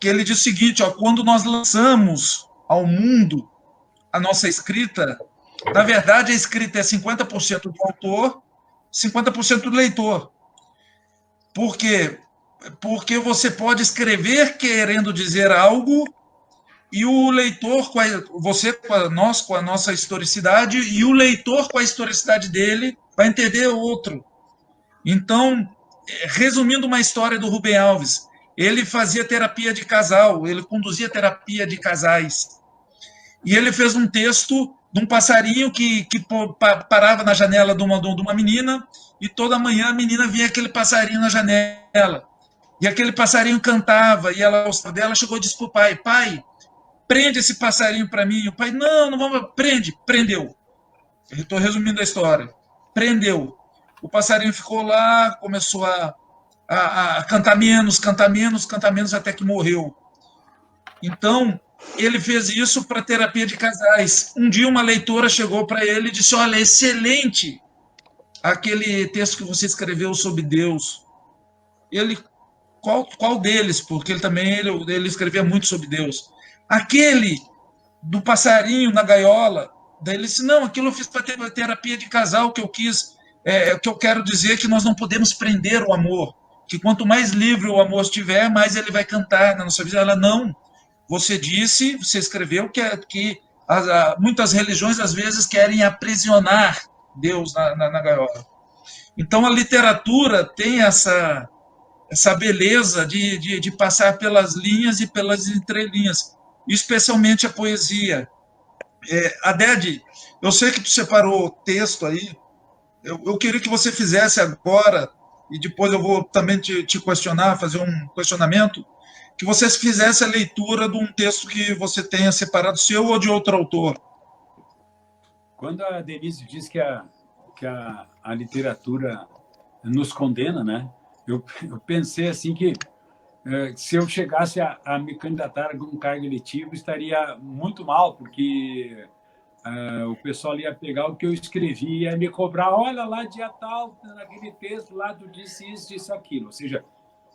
que ele diz o seguinte, ó, quando nós lançamos ao mundo a nossa escrita, na verdade a escrita é 50% do autor, 50% do leitor. Por quê? Porque você pode escrever querendo dizer algo e o leitor, nós com a nossa historicidade, e o leitor com a historicidade dele vai entender outro. Então, resumindo uma história do Rubem Alves, ele fazia terapia de casal, ele conduzia terapia de casais. E ele fez um texto de um passarinho que parava na janela de uma menina, e toda manhã a menina via aquele passarinho na janela. E aquele passarinho cantava, e ela gostava dela, chegou e disse para o pai, pai, prende esse passarinho para mim. O pai, não vamos, prendeu. Eu estou resumindo a história. Prendeu. O passarinho ficou lá, começou a cantar menos, até que morreu. Então, ele fez isso para terapia de casais. Um dia uma leitora chegou para ele e disse, olha, excelente aquele texto que você escreveu sobre Deus. Ele, qual deles? Porque ele escrevia muito sobre Deus. Aquele do passarinho na gaiola. Daí ele disse, não, aquilo eu fiz para ter terapia de casal, que eu quis, que eu quero dizer que nós não podemos prender o amor, que quanto mais livre o amor estiver, mais ele vai cantar na nossa vida. Ela, não, você escreveu que muitas religiões às vezes querem aprisionar Deus na gaiola. Então a literatura tem essa beleza de passar pelas linhas e pelas entrelinhas, especialmente a poesia. Haddad, eu sei que tu separou o texto aí, eu queria que você fizesse agora, e depois eu vou também te questionar, fazer um questionamento, que você fizesse a leitura de um texto que você tenha separado, seu ou de outro autor. Quando a Denise diz que a literatura nos condena, né? Eu pensei assim que se eu chegasse a me candidatar a um cargo eletivo, estaria muito mal, porque o pessoal ia pegar o que eu escrevi e ia me cobrar, olha lá, dia tal, naquele texto lá, tu disse isso, disse aquilo. Ou seja,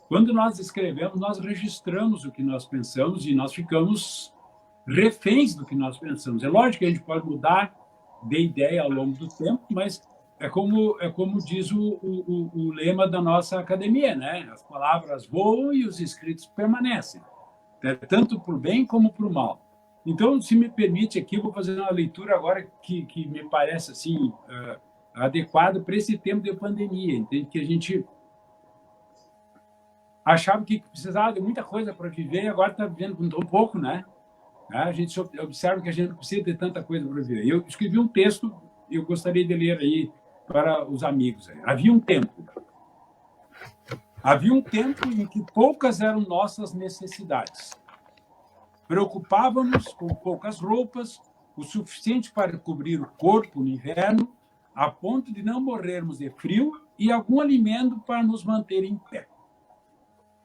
quando nós escrevemos, nós registramos o que nós pensamos e nós ficamos reféns do que nós pensamos. É lógico que a gente pode mudar de ideia ao longo do tempo, mas é como diz o lema da nossa academia, né? As palavras voam e os escritos permanecem, tanto para o bem como para o mal. Então, se me permite aqui, eu vou fazer uma leitura agora que me parece assim adequada para esse tempo de pandemia, entende? Que a gente achava que precisava de muita coisa para viver e agora está vivendo com tão pouco, né? A gente observa que a gente não precisa de tanta coisa para viver. Eu escrevi um texto e eu gostaria de ler aí para os amigos. Havia um tempo em que poucas eram nossas necessidades. Preocupávamos com poucas roupas, o suficiente para cobrir o corpo no inverno, a ponto de não morrermos de frio e algum alimento para nos manter em pé.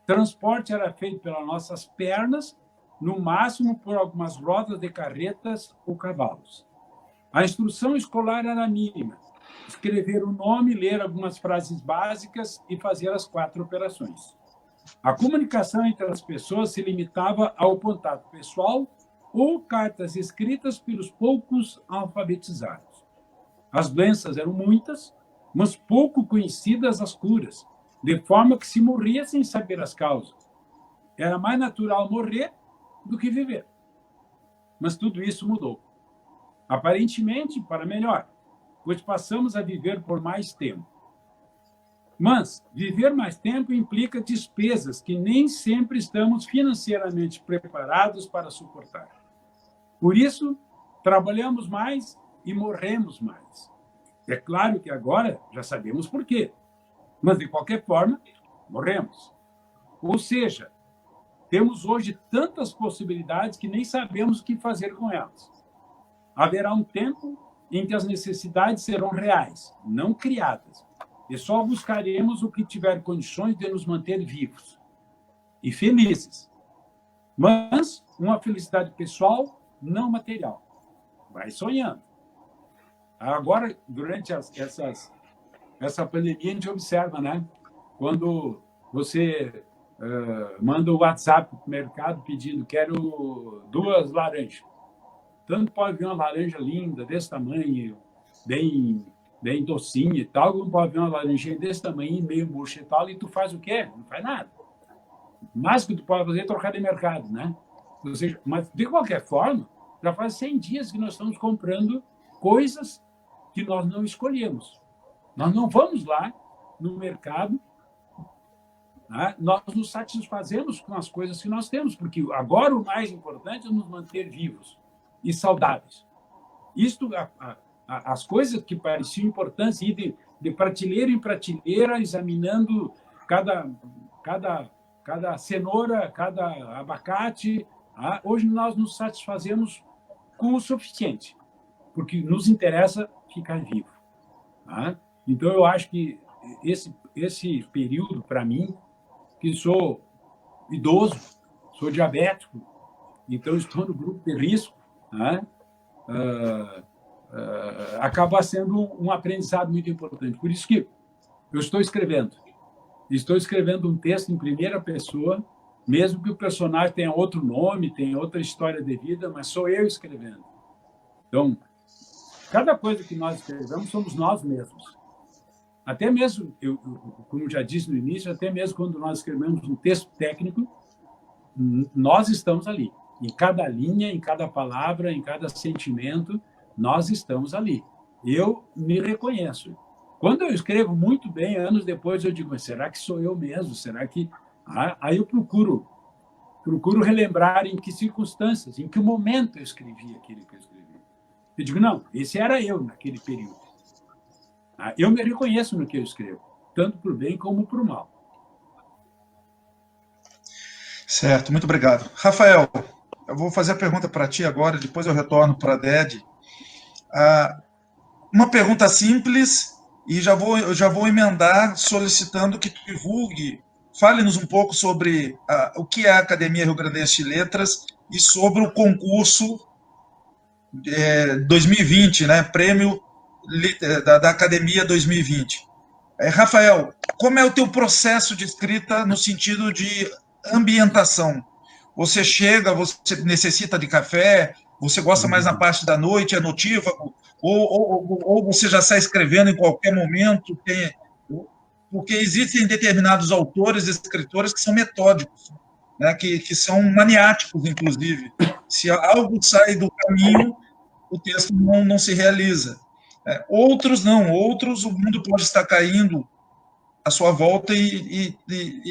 Transporte era feito pelas nossas pernas, no máximo por algumas rodas de carretas ou cavalos. A instrução escolar era mínima. Escrever o nome, ler algumas frases básicas e fazer as 4 operações. A comunicação entre as pessoas se limitava ao contato pessoal ou cartas escritas pelos poucos alfabetizados. As doenças eram muitas, mas pouco conhecidas as curas, de forma que se morria sem saber as causas. Era mais natural morrer do que viver. Mas tudo isso mudou. Aparentemente, para melhor, pois passamos a viver por mais tempo. Mas viver mais tempo implica despesas que nem sempre estamos financeiramente preparados para suportar. Por isso, trabalhamos mais e morremos mais. É claro que agora já sabemos por quê, mas de qualquer forma, morremos. Ou seja, temos hoje tantas possibilidades que nem sabemos o que fazer com elas. Haverá um tempo em que as necessidades serão reais, não criadas, e só buscaremos o que tiver condições de nos manter vivos e felizes. Mas uma felicidade pessoal, não material. Vai sonhando. Agora, durante essa pandemia, a gente observa, né? Quando você manda o WhatsApp para o mercado pedindo quero 2 laranjas. Tanto pode vir uma laranja linda, desse tamanho, bem docinha e tal, como pode vir uma laranjinha desse tamanho, meio murcha e tal, e tu faz o quê? Não faz nada. O máximo que tu pode fazer é trocar de mercado, né? Ou seja, mas, de qualquer forma, já faz 100 dias que nós estamos comprando coisas que nós não escolhemos. Nós não vamos lá no mercado, né? Nós nos satisfazemos com as coisas que nós temos, porque agora o mais importante é nos manter vivos e saudáveis. Isto, as coisas que pareciam importantes, ir de prateleira em prateleira, examinando cada cenoura, cada abacate. Hoje nós nos satisfazemos com o suficiente, porque nos interessa ficar vivo. Então, eu acho que esse período, para mim, que sou idoso, sou diabético, então estou no grupo de risco, acaba sendo um aprendizado muito importante. Por isso que eu estou escrevendo um texto em primeira pessoa, mesmo que o personagem tenha outro nome, tenha outra história de vida, mas sou eu escrevendo. Então, cada coisa que nós escrevemos somos nós mesmos. Até mesmo, como já disse no início, até mesmo quando nós escrevemos um texto técnico, nós estamos ali. Em cada linha, em cada palavra, em cada sentimento, nós estamos ali. Eu me reconheço. Quando eu escrevo muito bem, anos depois eu digo, será que sou eu mesmo? Será que... Aí eu procuro relembrar em que circunstâncias, em que momento eu escrevi aquilo que eu escrevi. Eu digo, não, esse era eu naquele período. Eu me reconheço no que eu escrevo, tanto para o bem como para o mal. Certo, muito obrigado. Rafael, eu vou fazer a pergunta para ti agora, depois eu retorno para a Ded. Uma pergunta simples e já vou emendar solicitando que tu divulgue, fale-nos um pouco sobre o que é a Academia Rio Grandense de Letras e sobre o concurso 2020, né? Prêmio da Academia 2020. Rafael, como é o teu processo de escrita no sentido de ambientação? Você chega, você necessita de café, você gosta mais na parte da noite, é notívago, ou você já sai escrevendo em qualquer momento? Porque existem determinados autores, escritores que são metódicos, né, que são maniáticos, inclusive. Se algo sai do caminho, o texto não se realiza. Outros não, outros o mundo pode estar caindo à sua volta e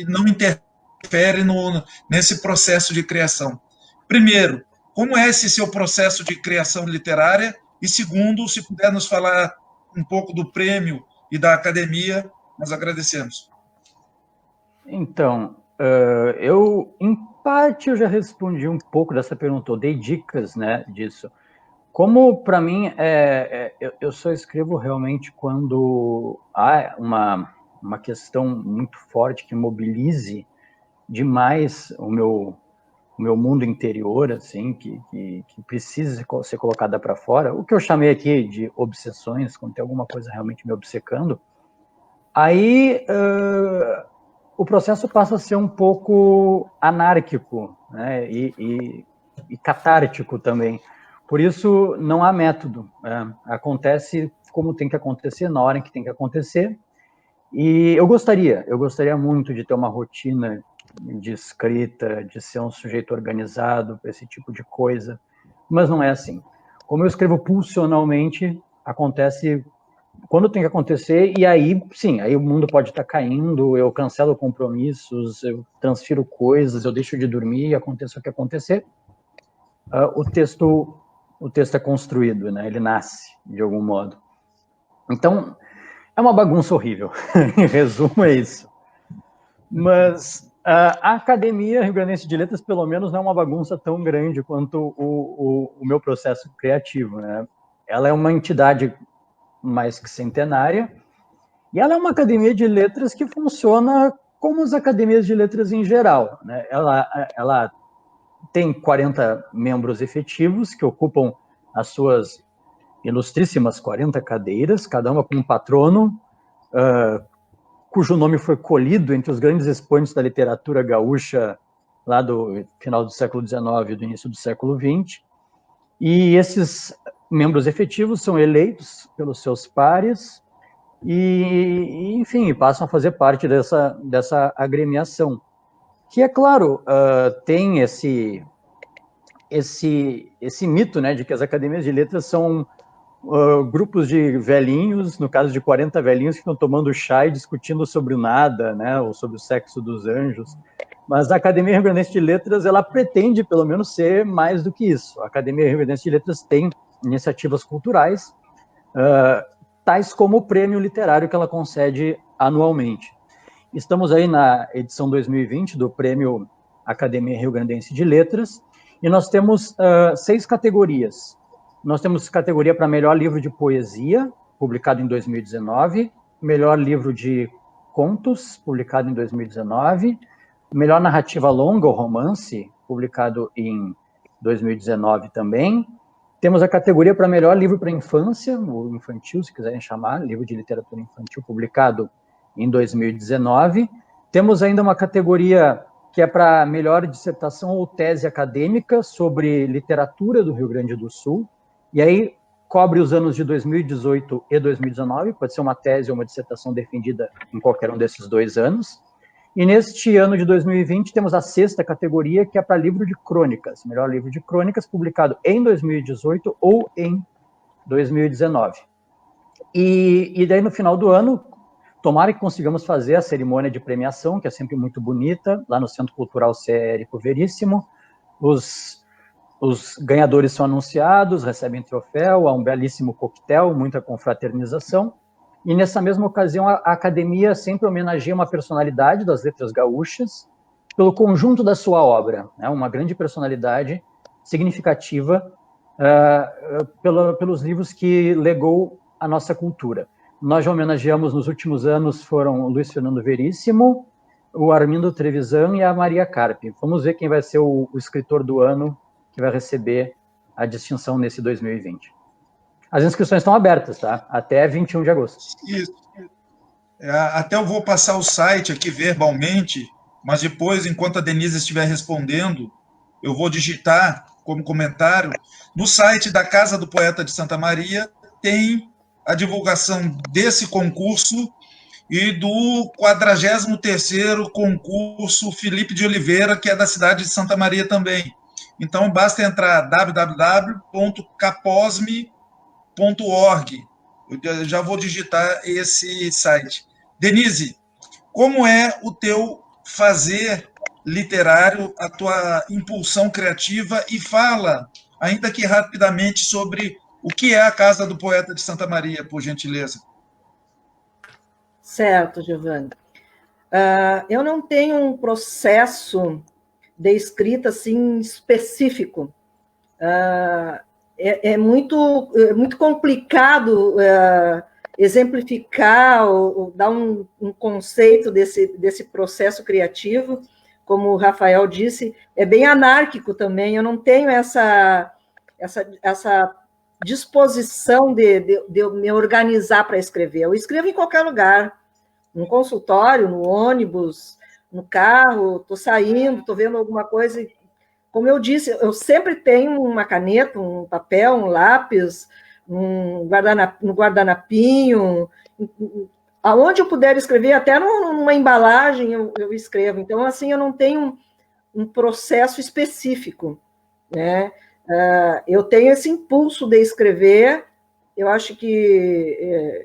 não interfere nesse processo de criação. Primeiro, como é esse seu processo de criação literária? E segundo, se puder nos falar um pouco do prêmio e da academia, nós agradecemos. Então, em parte, eu já respondi um pouco dessa pergunta, eu dei dicas, né, disso. Como, para mim, eu só escrevo realmente quando há uma questão muito forte que mobilize demais o meu mundo interior, assim, que precisa ser colocada para fora, o que eu chamei aqui de obsessões, quando tem alguma coisa realmente me obcecando, aí o processo passa a ser um pouco anárquico, né, e catártico também. Por isso, não há método. Acontece como tem que acontecer, na hora em que tem que acontecer. E eu gostaria muito de ter uma rotina de escrita, de ser um sujeito organizado para esse tipo de coisa, mas não é assim. Como eu escrevo pulsionalmente, acontece quando tem que acontecer, e aí, sim, aí o mundo pode estar caindo, eu cancelo compromissos, eu transfiro coisas, eu deixo de dormir, aconteça o que acontecer. O texto é construído, né? Ele nasce, de algum modo. Então, é uma bagunça horrível. Em resumo, é isso. Mas a Academia Rio Grandense de Letras, pelo menos, não é uma bagunça tão grande quanto o meu processo criativo, né? Ela é uma entidade mais que centenária, e ela é uma academia de letras que funciona como as academias de letras em geral, né? Ela tem 40 membros efetivos que ocupam as suas ilustríssimas 40 cadeiras, cada uma com um patrono, cujo nome foi colhido entre os grandes expoentes da literatura gaúcha lá do final do século XIX e do início do século XX. E esses membros efetivos são eleitos pelos seus pares e enfim, passam a fazer parte dessa agremiação, que, é claro, tem esse mito, né, de que as academias de letras são grupos de velhinhos, no caso de 40 velhinhos, que estão tomando chá e discutindo sobre o nada, né, ou sobre o sexo dos anjos. Mas a Academia Rio Grandense de Letras, ela pretende, pelo menos, ser mais do que isso. A Academia Rio Grandense de Letras tem iniciativas culturais, tais como o prêmio literário que ela concede anualmente. Estamos aí na edição 2020 do prêmio Academia Rio Grandense de Letras, e nós temos 6 categorias. Nós temos categoria para melhor livro de poesia, publicado em 2019, melhor livro de contos, publicado em 2019, melhor narrativa longa ou romance, publicado em 2019 também. Temos a categoria para melhor livro para infância, ou infantil, se quiserem chamar, livro de literatura infantil, publicado em 2019. Temos ainda uma categoria que é para melhor dissertação ou tese acadêmica sobre literatura do Rio Grande do Sul, e aí cobre os anos de 2018 e 2019, pode ser uma tese ou uma dissertação defendida em qualquer um desses 2 anos. E neste ano de 2020 temos a 6ª categoria, que é para livro de crônicas, melhor livro de crônicas, publicado em 2018 ou em 2019. E daí no final do ano, tomara que consigamos fazer a cerimônia de premiação, que é sempre muito bonita, lá no Centro Cultural Érico Veríssimo. Os ganhadores são anunciados, recebem troféu, há um belíssimo coquetel, muita confraternização. E nessa mesma ocasião, a academia sempre homenageia uma personalidade das letras gaúchas pelo conjunto da sua obra, né? Uma grande personalidade significativa pelos livros que legou a nossa cultura. nós já homenageamos nos últimos anos, foram o Luiz Fernando Veríssimo, o Armindo Trevisan e a Maria Carpe. Vamos ver quem vai ser o escritor do ano que vai receber a distinção nesse 2020. As inscrições estão abertas, tá? Até 21 de agosto. Isso. Até eu vou passar o site aqui verbalmente, mas depois, enquanto a Denise estiver respondendo, eu vou digitar como comentário. No site da Casa do Poeta de Santa Maria tem a divulgação desse concurso e do 43º concurso Felipe de Oliveira, que é da cidade de Santa Maria também. Então, basta entrar www.caposme.org. Eu já vou digitar esse site. Denise, como é o teu fazer literário, a tua impulsão criativa, e fala, ainda que rapidamente, sobre o que é a Casa do Poeta de Santa Maria, por gentileza. Certo, Giovanni. Eu não tenho um processo de escrita assim específico. É muito complicado exemplificar ou dar um conceito desse processo criativo. Como o Rafael disse, é bem anárquico também. Eu não tenho essa disposição de eu me organizar para escrever. Eu escrevo em qualquer lugar, no consultório, no ônibus, no carro, estou saindo, estou vendo alguma coisa. Como eu disse, eu sempre tenho uma caneta, um papel, um lápis, um guardanapinho, aonde eu puder escrever, até numa embalagem eu escrevo. Então, assim, eu não tenho um processo específico, né? Eu tenho esse impulso de escrever, eu acho que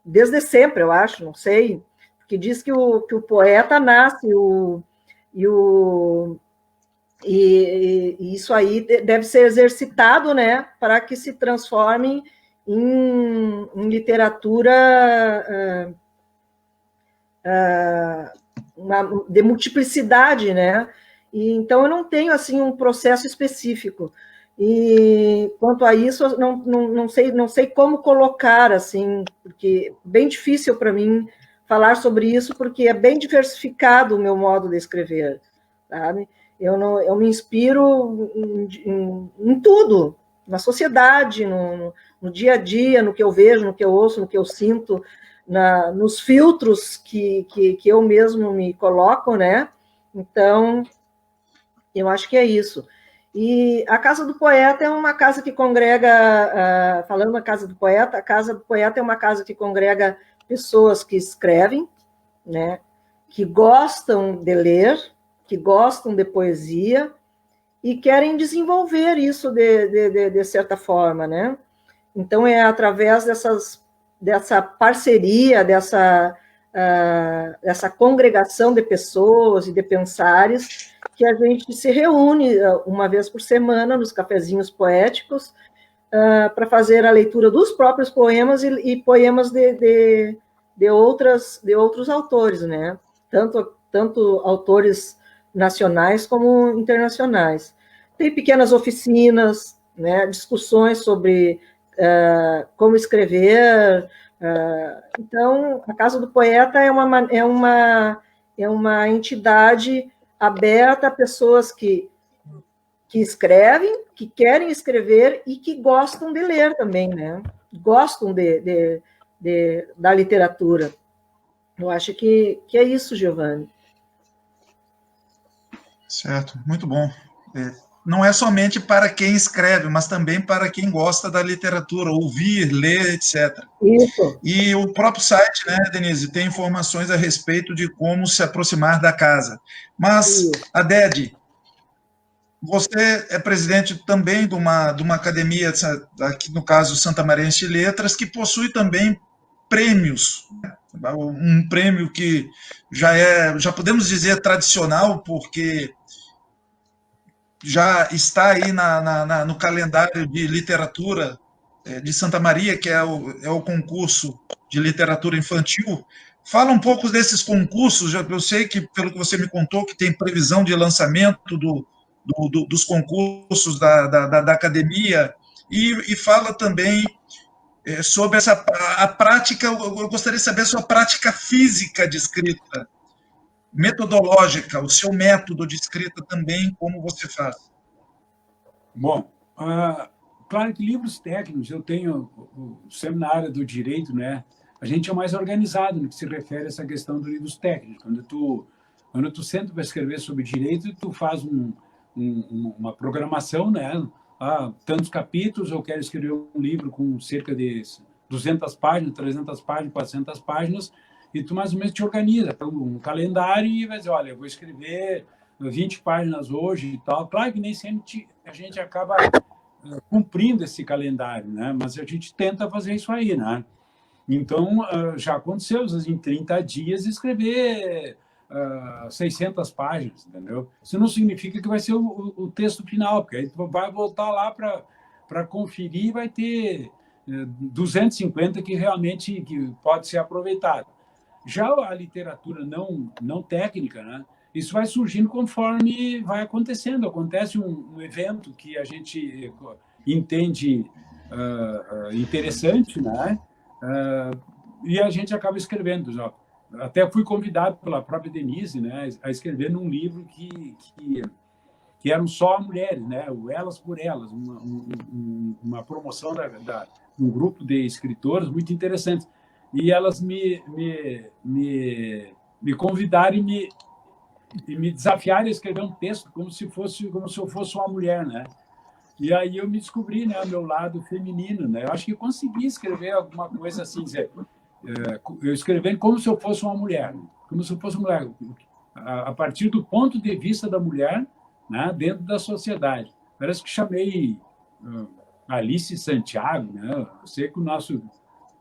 desde sempre, eu acho, não sei, que diz que o poeta nasce, e isso aí deve ser exercitado, né, para que se transforme em literatura de multiplicidade, né? E, então, eu não tenho assim um processo específico. E quanto a isso, não sei como colocar, assim, porque é bem difícil para mim falar sobre isso, porque é bem diversificado o meu modo de escrever, sabe? Eu me inspiro em tudo, na sociedade, no dia a dia, no que eu vejo, no que eu ouço, no que eu sinto, nos filtros que eu mesmo me coloco, né? Então, eu acho que é isso. E a Casa do Poeta é uma casa que congrega, falando da Casa do Poeta, a Casa do Poeta é uma casa que congrega pessoas que escrevem, né, que gostam de ler, que gostam de poesia e querem desenvolver isso de certa forma, né? Então, é através dessa parceria, dessa congregação de pessoas e de pensares que a gente se reúne uma vez por semana nos cafezinhos poéticos para fazer a leitura dos próprios poemas e poemas de outros autores, né? Tanto autores nacionais como internacionais. Tem pequenas oficinas, né? Discussões sobre como escrever. Então, a Casa do Poeta é uma entidade aberta a pessoas que escrevem, que querem escrever e que gostam de ler também, né? Gostam da literatura. Eu acho que é isso, Giovanni. Certo, muito bom. Não é somente para quem escreve, mas também para quem gosta da literatura, ouvir, ler, etc. Isso. E o próprio site, né, Denise, tem informações a respeito de como se aproximar da casa. Mas, Adede, você é presidente também de uma academia, aqui no caso Santa Marense de Letras, que possui também prêmios. Um prêmio que já podemos dizer tradicional, porque já está aí no calendário de literatura de Santa Maria, que é o concurso de literatura infantil. Fala um pouco desses concursos. Eu sei que, pelo que você me contou, que tem previsão de lançamento dos concursos da academia, e fala também sobre a prática, eu gostaria de saber a sua prática física de escrita, metodológica, o seu método de escrita também, como você faz. Bom, claro que livros técnicos, eu tenho, sempre na área do direito, né? A gente é mais organizado no que se refere a essa questão dos livros técnicos. Quando tu senta para escrever sobre direito, tu faz uma programação, né? Tantos capítulos, eu quero escrever um livro com cerca de 200 páginas, 300 páginas, 400 páginas, e tu mais ou menos te organiza um calendário e vai dizer, olha, eu vou escrever 20 páginas hoje e tal. Claro que nem sempre a gente acaba cumprindo esse calendário, né? Mas a gente tenta fazer isso aí, né? Então, já aconteceu, em 30 dias, escrever 600 páginas, entendeu? Isso não significa que vai ser o texto final, porque aí tu vai voltar lá para conferir e vai ter 250 que realmente que pode ser aproveitado. Já a literatura não técnica, né? Isso vai surgindo conforme vai acontecendo. Acontece um evento que a gente entende interessante, né? E a gente acaba escrevendo. Já. Até fui convidado pela própria Denise, né, a escrever num livro que eram só mulheres, né, o Elas por Elas, uma promoção de um grupo de escritoras muito interessantes. E elas me convidaram e me desafiaram a escrever um texto como se eu fosse uma mulher, né? E aí eu me descobri, né, o meu lado feminino, né? Eu acho que consegui escrever alguma coisa assim, dizer, eu escrevendo como se eu fosse uma mulher, como se eu fosse uma mulher, a partir do ponto de vista da mulher, né, dentro da sociedade. Parece que chamei Alice Santiago, né? Eu sei que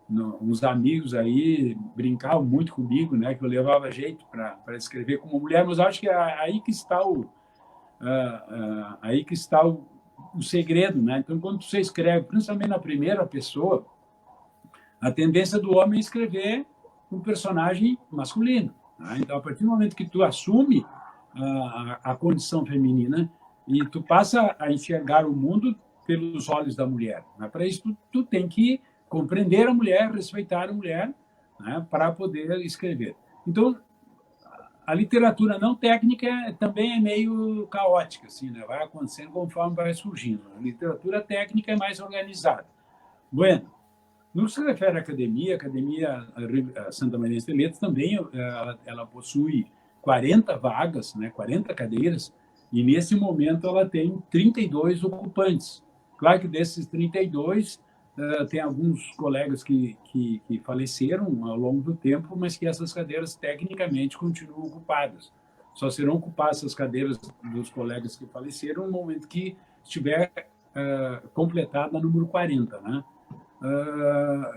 uns amigos aí brincavam muito comigo, né, que eu levava jeito para escrever como mulher, mas eu acho que é aí que está o segredo, né? Então, quando você escreve, principalmente na primeira pessoa, a tendência do homem é escrever um personagem masculino. Né? Então, a partir do momento que tu assume a condição feminina e tu passa a enxergar o mundo pelos olhos da mulher, né? Para isso, tu tem que compreender a mulher, respeitar a mulher, né? Para poder escrever. Então, a literatura não técnica também é meio caótica, assim, né? Vai acontecendo conforme vai surgindo. A literatura técnica é mais organizada. Bueno, no que se refere à Academia Santa Maria de Letras também ela possui 40 vagas, né? 40 cadeiras, e nesse momento ela tem 32 ocupantes. Claro que desses 32, tem alguns colegas que faleceram ao longo do tempo, mas que essas cadeiras tecnicamente continuam ocupadas. Só serão ocupadas essas cadeiras dos colegas que faleceram no momento que estiver completada a número 40, né?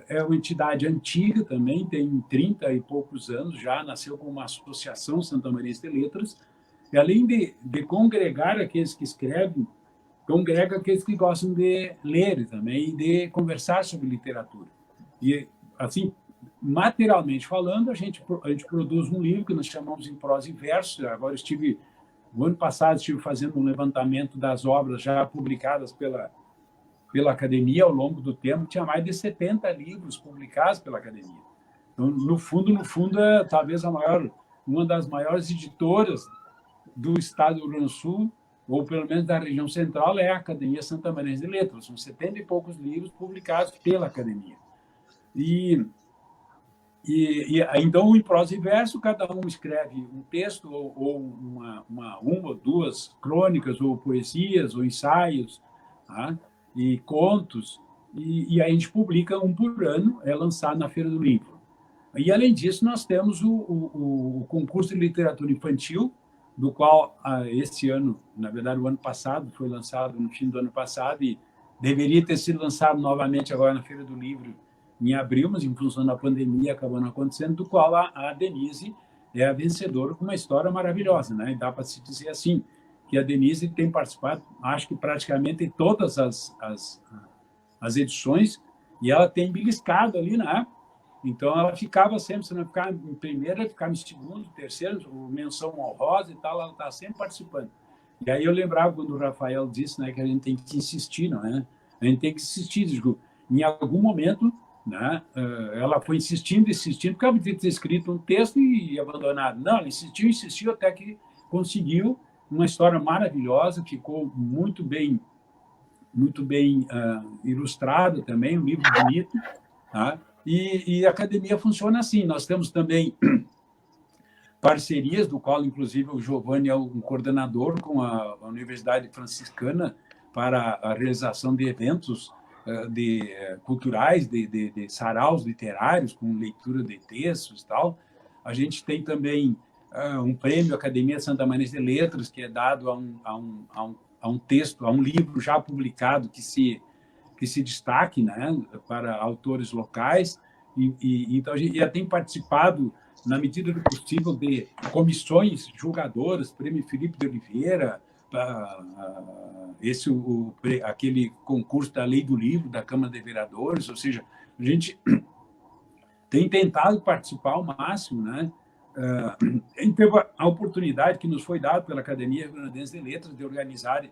É uma entidade antiga também, tem 30 e poucos anos já, nasceu como uma associação Santa Maria de Letras, e além de congregar aqueles que escrevem, congrega aqueles que gostam de ler também e de conversar sobre literatura. E, assim, materialmente falando, a gente produz um livro que nós chamamos em prosa e verso. Agora no ano passado, estive fazendo um levantamento das obras já publicadas pela Academia ao longo do tempo. Tinha mais de 70 livros publicados pela Academia. Então, no fundo, é talvez uma das maiores editoras do estado do Rio Grande do Sul, ou pelo menos da região central, é a Academia Santa Maria de Letras. São 70 e poucos livros publicados pela Academia. Então, em prosa e verso, cada um escreve um texto, ou uma ou duas crônicas, ou poesias, ou ensaios, tá? E contos, e aí a gente publica um por ano, é lançado na Feira do Livro. E, além disso, nós temos o concurso de literatura infantil, do qual esse ano, na verdade, o ano passado, foi lançado no fim do ano passado e deveria ter sido lançado novamente agora na Feira do Livro em abril, mas em função da pandemia acabou não acontecendo, do qual a Denise é a vencedora com uma história maravilhosa, né? E dá para se dizer assim, que a Denise tem participado, acho que praticamente em todas as edições, e ela tem beliscado ali, né? Então, ela ficava sempre, se não ficar em primeiro, ela ficava em segundo, terceiro, menção honrosa e tal, ela está sempre participando. E aí eu lembrava quando o Rafael disse, né, que a gente tem que insistir, não é? A gente tem que insistir. Digo, em algum momento, né, ela foi insistindo, porque ela podia ter escrito um texto e abandonado. Não, ela insistiu até que conseguiu uma história maravilhosa, ficou muito bem ilustrado também, um livro bonito, tá? E a academia funciona assim. Nós temos também parcerias, do qual, inclusive, o Giovanni é um coordenador com a Universidade Franciscana para a realização de eventos culturais, de saraus literários, com leitura de textos e tal. A gente tem também um prêmio Academia Santa Maria de Letras, que é dado a um texto, a um livro já publicado que se destaque, né, para autores locais. Então, a gente já tem participado, na medida do possível, de comissões julgadoras, Prêmio Filipe de Oliveira, aquele concurso da Lei do Livro, da Câmara de Vereadores, ou seja, a gente tem tentado participar ao máximo, né? A gente teve a oportunidade que nos foi dada pela Academia Rio Grandense de Letras de organizar,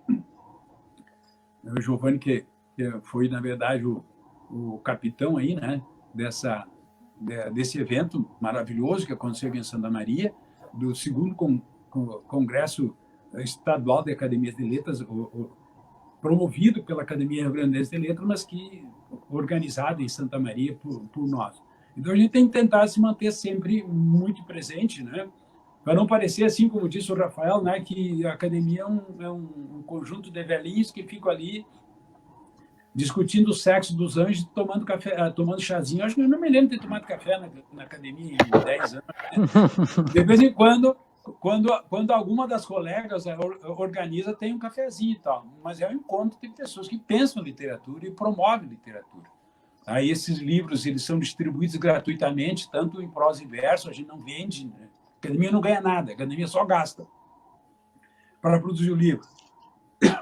o Giovanni, que foi, na verdade, o capitão aí, né, desse evento maravilhoso que aconteceu em Santa Maria, do 2º Congresso Estadual de Academias de Letras, promovido pela Academia Rio Grandense de Letras, mas que organizado em Santa Maria por nós. Então, a gente tem que tentar se manter sempre muito presente, né? Para não parecer, assim como disse o Rafael, né, que a academia é um conjunto de velhinhos que ficam ali discutindo o sexo dos anjos, tomando café, tomando chazinho. Eu acho que eu não me lembro de ter tomado café na academia em 10 anos. Né? De vez em quando alguma das colegas organiza, tem um cafezinho e tal. Mas é um encontro de pessoas que pensam literatura e promovem literatura. Aí esses livros, eles são distribuídos gratuitamente, tanto em prosa e verso, a gente não vende, né? A academia não ganha nada, a academia só gasta para produzir o livro.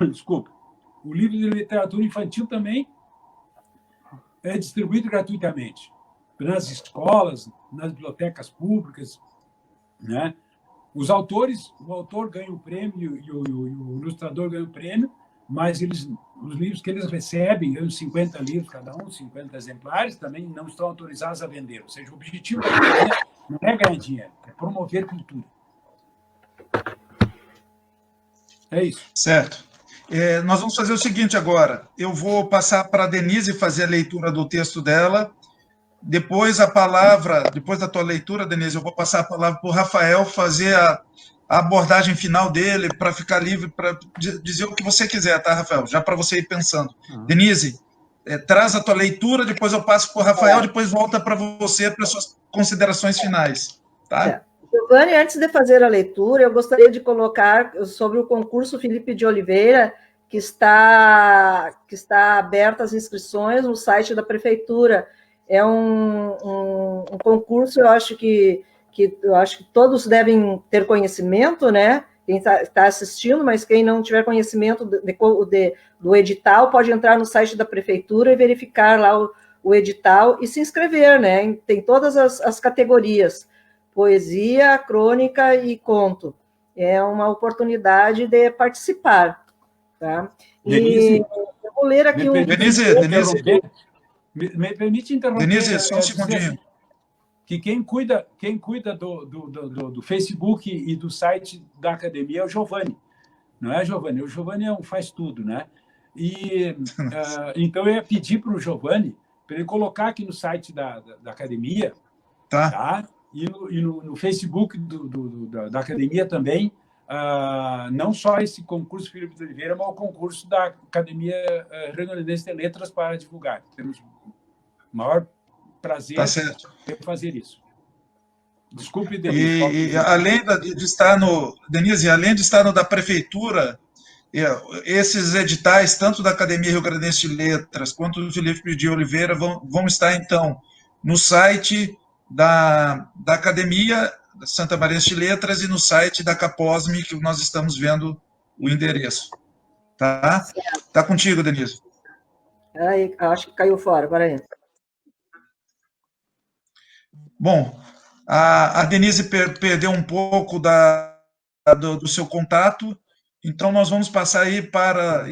Desculpa. O livro de literatura infantil também é distribuído gratuitamente nas escolas, nas bibliotecas públicas, né? O autor ganha o prêmio e o ilustrador ganha o prêmio, mas os livros que eles recebem, ganham 50 livros cada um, 50 exemplares, também não estão autorizados a vender. Ou seja, o objetivo da academia não é ganhar dinheiro, é promover cultura. É isso. Certo. Nós vamos fazer o seguinte agora. Eu vou passar para a Denise fazer a leitura do texto dela. Depois da tua leitura, Denise, eu vou passar a palavra para o Rafael fazer a abordagem final dele, para ficar livre para dizer o que você quiser, tá, Rafael? Já para você ir pensando. Denise, traz a tua leitura, depois eu passo para o Rafael, depois volta para você para as suas considerações finais. Tá? Giovanni, antes de fazer a leitura, eu gostaria de colocar sobre o concurso Filipe de Oliveira, que está aberto as inscrições no site da Prefeitura. É um concurso, eu acho que todos devem ter conhecimento, né? Quem está assistindo, mas quem não tiver conhecimento do edital, pode entrar no site da Prefeitura e verificar lá o edital e se inscrever, né? Tem todas as categorias, poesia, crônica e conto. É uma oportunidade de participar, tá? Denise, eu vou ler aqui Denise, me permite interromper. Denise, só um segundinho. Que quem cuida do Facebook e do site da academia é o Giovanni. Não é, Giovanni? O Giovanni faz tudo, né? Então, eu ia pedir para o Giovanni para ele colocar aqui no site da academia, tá? E no Facebook da academia também, não só esse concurso Filipe de Oliveira, mas o concurso da Academia Rio Grandense de Letras para divulgar. Temos o maior prazer em fazer isso. Desculpe, Denise. E além de estar Denise, além de estar no da Prefeitura, esses editais, tanto da Academia Rio Grandense de Letras quanto do Filipe de Oliveira, vão estar, então, no site da Academia Santa Maria de Letras e no site da Caposme, que nós estamos vendo o endereço. Tá? Tá contigo, Denise. Aí, acho que caiu fora, agora entra. Bom, a Denise perdeu um pouco do seu contato, então nós vamos passar aí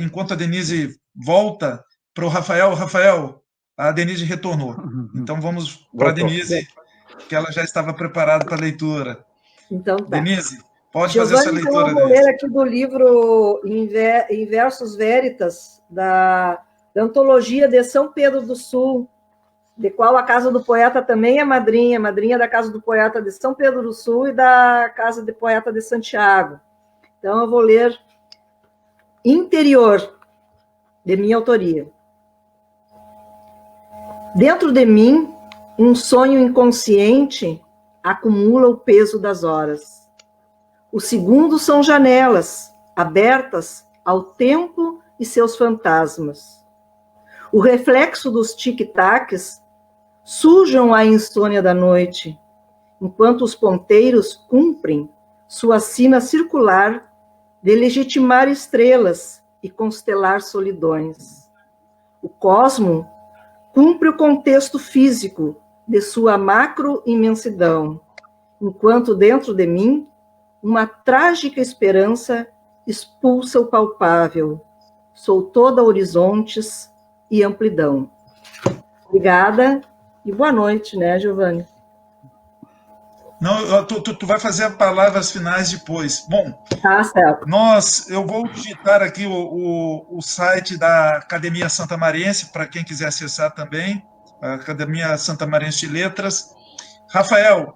enquanto a Denise volta, para o Rafael. Rafael, a Denise retornou. Então vamos para a Denise, que ela já estava preparada para a leitura. Então tá. Denise, pode Giovani, fazer a sua leitura. Então eu vou ler aqui do livro Em Versos Veritas, da Antologia de São Pedro do Sul, de qual a Casa do Poeta também é madrinha da Casa do Poeta de São Pedro do Sul e da Casa do Poeta de Santiago. Então eu vou ler Interior, de minha autoria. Dentro de mim, um sonho inconsciente acumula o peso das horas. Os segundos são janelas abertas ao tempo e seus fantasmas. O reflexo dos tic-tacs sujam a insônia da noite, enquanto os ponteiros cumprem sua sina circular de legitimar estrelas e constelar solidões. O cosmo cumpre o contexto físico de sua macro-imensidão, enquanto dentro de mim uma trágica esperança expulsa o palpável. Sou toda horizontes e amplidão. Obrigada e boa noite, né, Giovani? Não, tu vai fazer as palavras finais depois. Bom, tá certo. Eu vou digitar aqui o site da Academia Santamariense, para quem quiser acessar também, a Academia Santamariense de Letras. Rafael,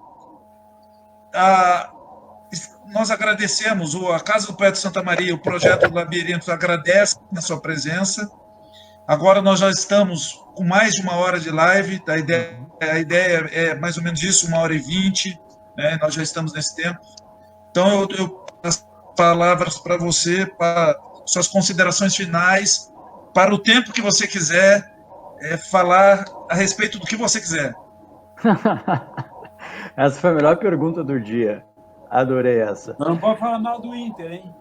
nós agradecemos, a Casa do Poeta de Santa Maria, o Projeto Labirintos agradece a sua presença. Agora nós já estamos com mais de 1 hora de live, a ideia é mais ou menos isso, 1h20, né? Nós já estamos nesse tempo. Então, eu as palavras para você, para suas considerações finais, para o tempo que você quiser falar a respeito do que você quiser. Essa foi a melhor pergunta do dia. Adorei essa. Não pode falar mal do Inter, hein?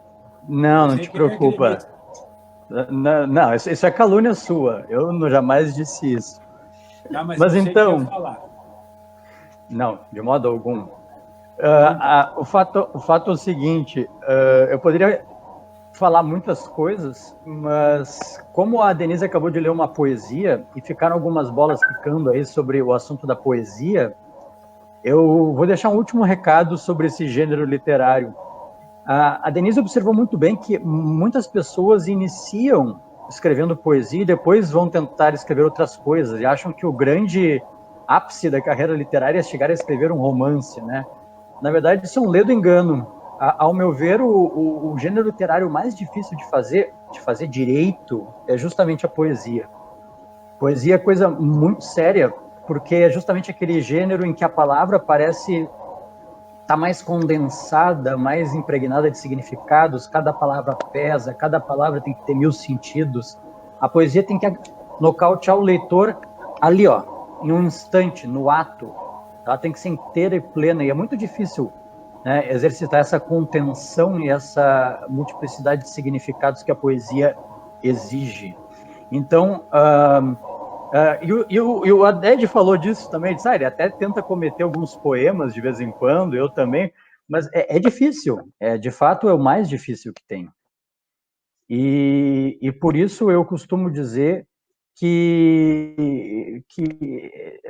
Não te preocupa. Não, isso é calúnia sua. Eu jamais disse isso. Não, mas então... Não, de modo algum. O fato é o seguinte, eu poderia falar muitas coisas, mas como a Denise acabou de ler uma poesia e ficaram algumas bolas picando aí sobre o assunto da poesia, eu vou deixar um último recado sobre esse gênero literário. A Denise observou muito bem que muitas pessoas iniciam escrevendo poesia e depois vão tentar escrever outras coisas e acham que o grande ápice da carreira literária é chegar a escrever um romance, né? Na verdade, isso é um ledo engano. Ao meu ver, o gênero literário mais difícil de fazer direito é justamente a poesia. Poesia é coisa muito séria, porque é justamente aquele gênero em que a palavra parece estar mais condensada, mais impregnada de significados, cada palavra pesa, cada palavra tem que ter 1000 sentidos. A poesia tem que nocautear o leitor ali, ó, em um instante, no ato. Ela tem que ser inteira e plena, e é muito difícil, né, exercitar essa contenção e essa multiplicidade de significados que a poesia exige. Então, e o Aded falou disso também, disse, ele até tenta cometer alguns poemas de vez em quando, eu também, mas é difícil, de fato é o mais difícil que tem. E por isso eu costumo dizer que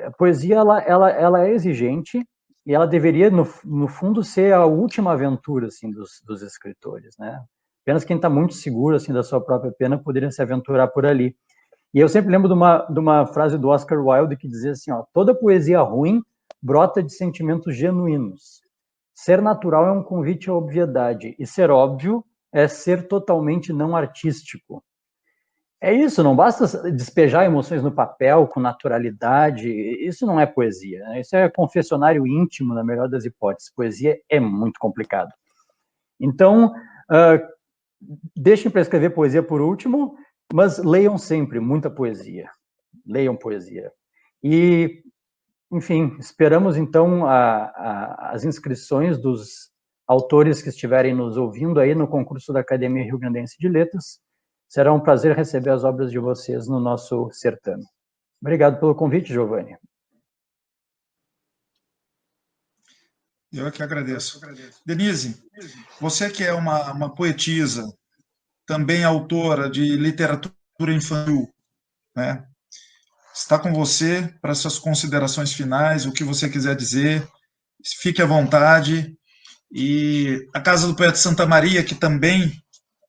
a poesia ela é exigente e ela deveria, no fundo, ser a última aventura assim, dos escritores, né? Apenas quem está muito seguro assim, da sua própria pena poderia se aventurar por ali. E eu sempre lembro de uma frase do Oscar Wilde que dizia assim, ó, toda poesia ruim brota de sentimentos genuínos. Ser natural é um convite à obviedade, e ser óbvio é ser totalmente não artístico. É isso, não basta despejar emoções no papel com naturalidade, isso não é poesia, né? Isso é confessionário íntimo, na melhor das hipóteses. Poesia é muito complicado. Então, deixem para escrever poesia por último, mas leiam sempre muita poesia. Leiam poesia. E, enfim, esperamos então as inscrições dos autores que estiverem nos ouvindo aí no concurso da Academia Rio Grandense de Letras. Será um prazer receber as obras de vocês no nosso certame. Obrigado pelo convite, Giovani. Eu é que agradeço. Denise, você que é uma poetisa, também autora de literatura infantil, né? está com você para suas considerações finais, o que você quiser dizer, fique à vontade. E a Casa do Poeta Santa Maria, que também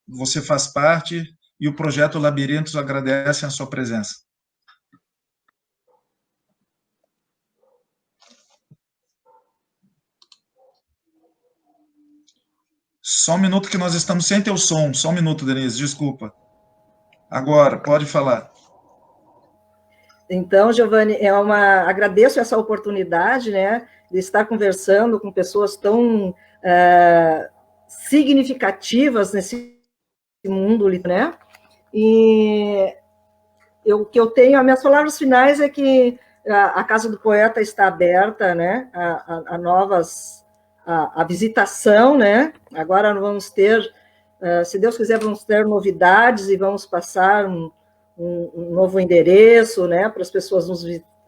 você faz parte, e o Projeto Labirintos agradecem a sua presença. Só um minuto que nós estamos sem teu som. Só um minuto, Denise, desculpa. Agora, pode falar. Então, Giovanni, agradeço essa oportunidade, né, de estar conversando com pessoas tão significativas nesse mundo, né? E o que eu tenho, as minhas palavras finais é que a Casa do Poeta está aberta, né, a visitação, né? Agora vamos ter, se Deus quiser, vamos ter novidades e vamos passar um novo endereço, né, para as pessoas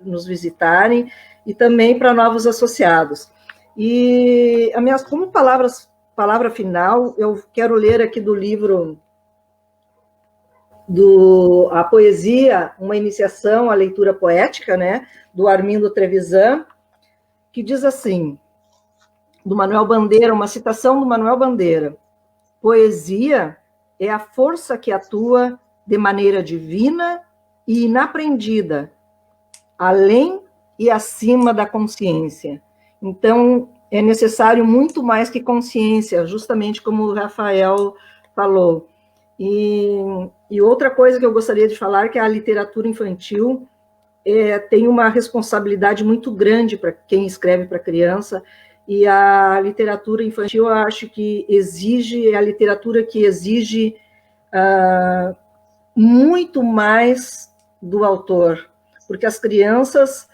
nos visitarem e também para novos associados. E como palavra final, eu quero ler aqui do livro A Poesia, uma iniciação à leitura poética, né, do Armindo Trevisan, que diz assim, do Manuel Bandeira, uma citação do Manuel Bandeira: poesia é a força que atua de maneira divina e inaprendida, além e acima da consciência. Então, é necessário muito mais que consciência, justamente como o Rafael falou. E outra coisa que eu gostaria de falar, que a literatura infantil tem uma responsabilidade muito grande para quem escreve para criança, e a literatura infantil, eu acho que é a literatura que exige muito mais do autor, porque as crianças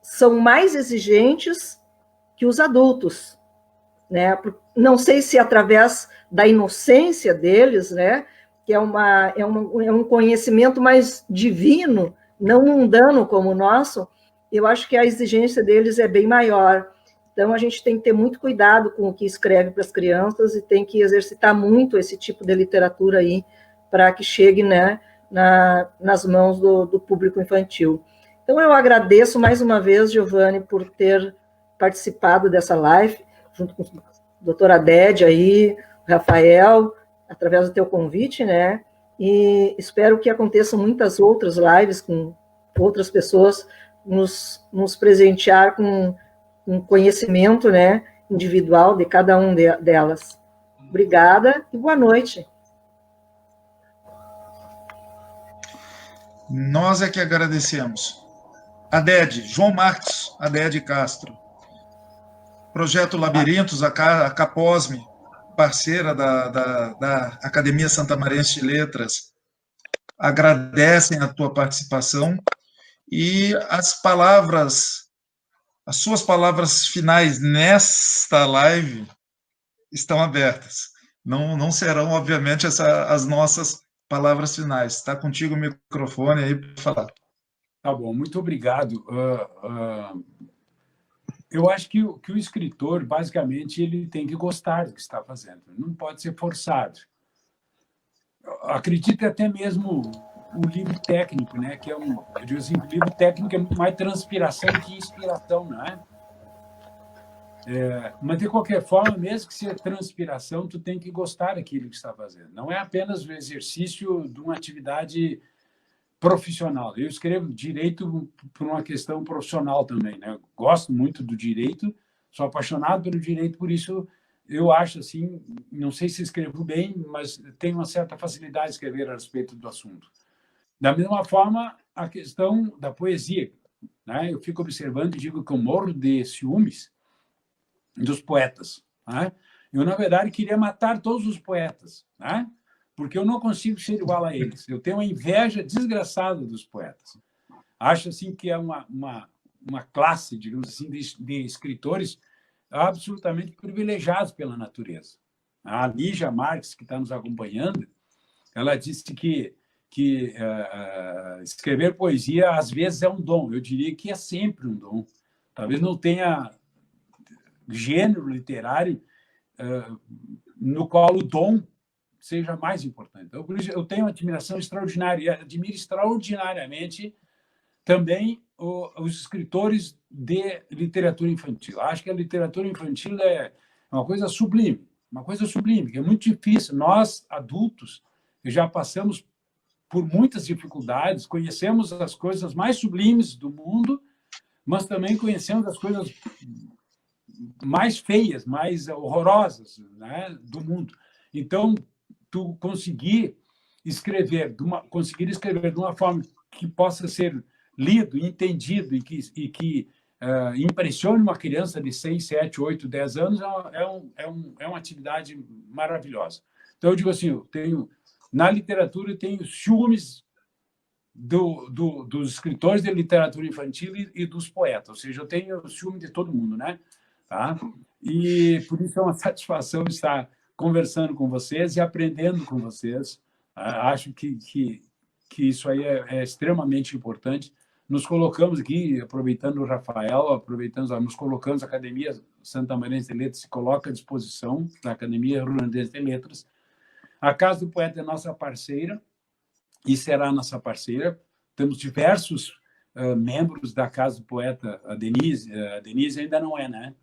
são mais exigentes que os adultos, né? Não sei se através da inocência deles, né? Que é um conhecimento mais divino, não mundano como o nosso, eu acho que a exigência deles é bem maior. Então, a gente tem que ter muito cuidado com o que escreve para as crianças e tem que exercitar muito esse tipo de literatura aí, para que chegue, né, nas mãos do público infantil. Então, eu agradeço mais uma vez, Giovanni, por ter participado dessa live, junto com o doutor Aded aí, o Rafael, através do teu convite, né, e espero que aconteçam muitas outras lives com outras pessoas, nos presentear com conhecimento, né, individual de cada um delas. Obrigada e boa noite. Nós é que agradecemos. Aded, João Marcos Aded Castro. Projeto Labirintos, a Caposme, parceira da Academia Santamarense de Letras, agradecem a tua participação e as suas palavras finais nesta live estão abertas. Não serão, obviamente, as nossas palavras finais. Está contigo o microfone aí para falar. Tá bom, muito obrigado. Eu acho que o escritor, basicamente, ele tem que gostar do que está fazendo. Não pode ser forçado. Acredito até mesmo o livro técnico, né? Que eu digo assim, o livro técnico é muito mais transpiração que inspiração, não é? Mas, de qualquer forma, mesmo que seja transpiração, tu tem que gostar daquilo que está fazendo. Não é apenas o exercício de uma atividade profissional. Eu escrevo direito por uma questão profissional também, né? Eu gosto muito do direito, sou apaixonado pelo direito, por isso eu acho assim, não sei se escrevo bem, mas tenho uma certa facilidade de escrever a respeito do assunto. Da mesma forma, a questão da poesia, né? Eu fico observando e digo que eu morro de ciúmes dos poetas, né? Eu, na verdade, queria matar todos os poetas, né? Porque eu não consigo ser igual a eles. Eu tenho uma inveja desgraçada dos poetas. Acho assim que é uma classe, digamos assim, de escritores absolutamente privilegiados pela natureza. A Lígia Marques, que está nos acompanhando, ela disse que escrever poesia às vezes é um dom. Eu diria que é sempre um dom. Talvez não tenha gênero literário no qual o dom seja mais importante. Então, por isso, eu tenho uma admiração extraordinária, e admiro extraordinariamente também os escritores de literatura infantil. Acho que a literatura infantil é uma coisa sublime, que é muito difícil. Nós, adultos, já passamos por muitas dificuldades, conhecemos as coisas mais sublimes do mundo, mas também conhecemos as coisas mais feias, mais horrorosas, né, do mundo. Então, tu conseguir escrever de uma forma que possa ser lido, entendido e que impressione uma criança de 6, 7, 8, 10 anos é uma atividade maravilhosa. Então, eu digo assim, na literatura eu tenho ciúmes dos escritores de literatura infantil e dos poetas, ou seja, eu tenho ciúme de todo mundo, né? Tá? E por isso é uma satisfação estar conversando com vocês e aprendendo com vocês. Acho que isso aí é extremamente importante. Nos colocamos aqui, aproveitando o Rafael, nos colocamos, a Academia Santamarense de Letras se coloca à disposição da Academia Rio-Grandense de Letras. A Casa do Poeta é nossa parceira e será nossa parceira. Temos diversos membros da Casa do Poeta, a Denise ainda não é, né?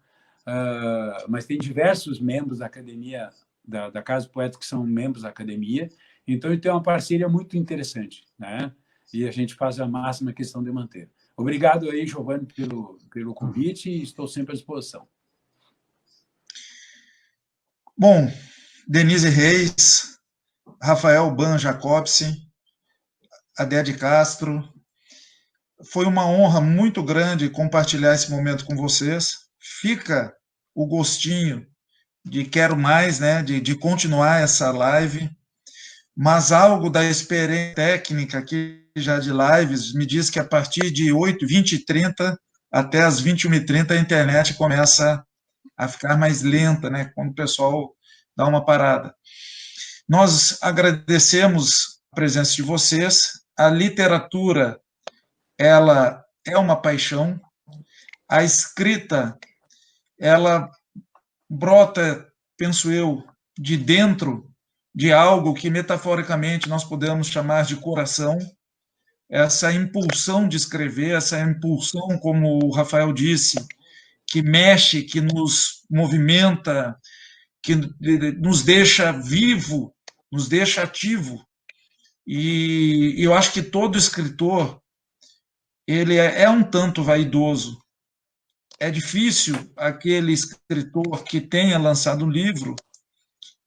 Mas tem diversos membros da Academia, da Casa do Poeta, que são membros da Academia. Então, tem uma parceria muito interessante, né? E a gente faz a máxima questão de manter. Obrigado aí, Giovanni, pelo convite e estou sempre à disposição. Bom, Denise Reis, Rafael Ban Jacobsen, Adé Castro, foi uma honra muito grande compartilhar esse momento com vocês. Fica o gostinho de quero mais, né, de continuar essa live, mas algo da experiência técnica aqui já de lives me diz que a partir de 20h30 até as 21h30 a internet começa a ficar mais lenta, né, quando o pessoal dá uma parada. Nós agradecemos a presença de vocês. A literatura, ela é uma paixão. A escrita, ela brota, penso eu, de dentro de algo que metaforicamente nós podemos chamar de coração. Essa impulsão de escrever, essa impulsão, como o Rafael disse, que mexe, que nos movimenta, que nos deixa vivo, nos deixa ativo. E eu acho que todo escritor, ele é um tanto vaidoso. É difícil aquele escritor que tenha lançado um livro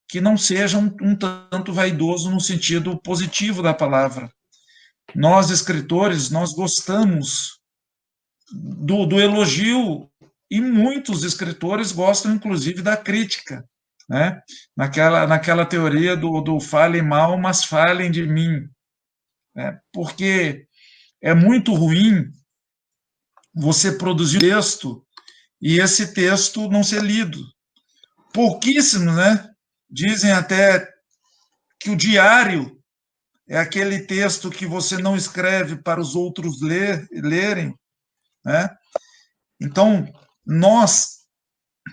que não seja um tanto vaidoso no sentido positivo da palavra. Nós, escritores, nós gostamos do elogio, e muitos escritores gostam, inclusive, da crítica, né? Naquela teoria do falem mal, mas falem de mim, né? Porque é muito ruim você produzir um texto e esse texto não ser lido. Pouquíssimos, né, dizem até que o diário é aquele texto que você não escreve para os outros lerem, né? Então, nós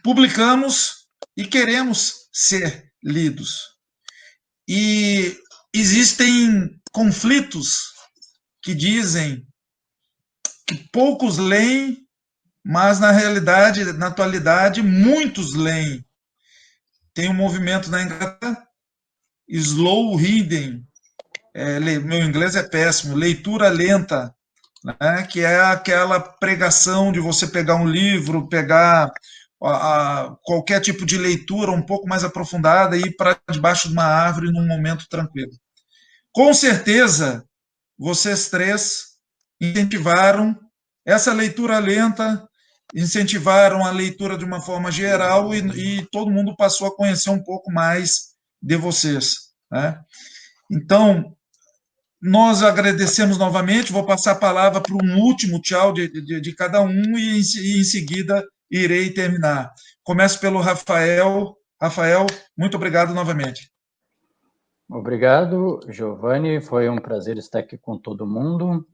publicamos e queremos ser lidos. E existem conflitos que dizem que poucos leem, mas na realidade, na atualidade, muitos leem. Tem um movimento na Inglaterra, slow reading, meu inglês é péssimo, leitura lenta, né, que é aquela pregação de você pegar um livro, pegar qualquer tipo de leitura um pouco mais aprofundada e ir para debaixo de uma árvore num momento tranquilo. Com certeza, vocês três incentivaram essa leitura lenta, incentivaram a leitura de uma forma geral e todo mundo passou a conhecer um pouco mais de vocês, né? Então, nós agradecemos novamente, vou passar a palavra para um último tchau de cada um e em seguida irei terminar. Começo pelo Rafael. Rafael, muito obrigado novamente. Obrigado, Giovanni, foi um prazer estar aqui com todo mundo.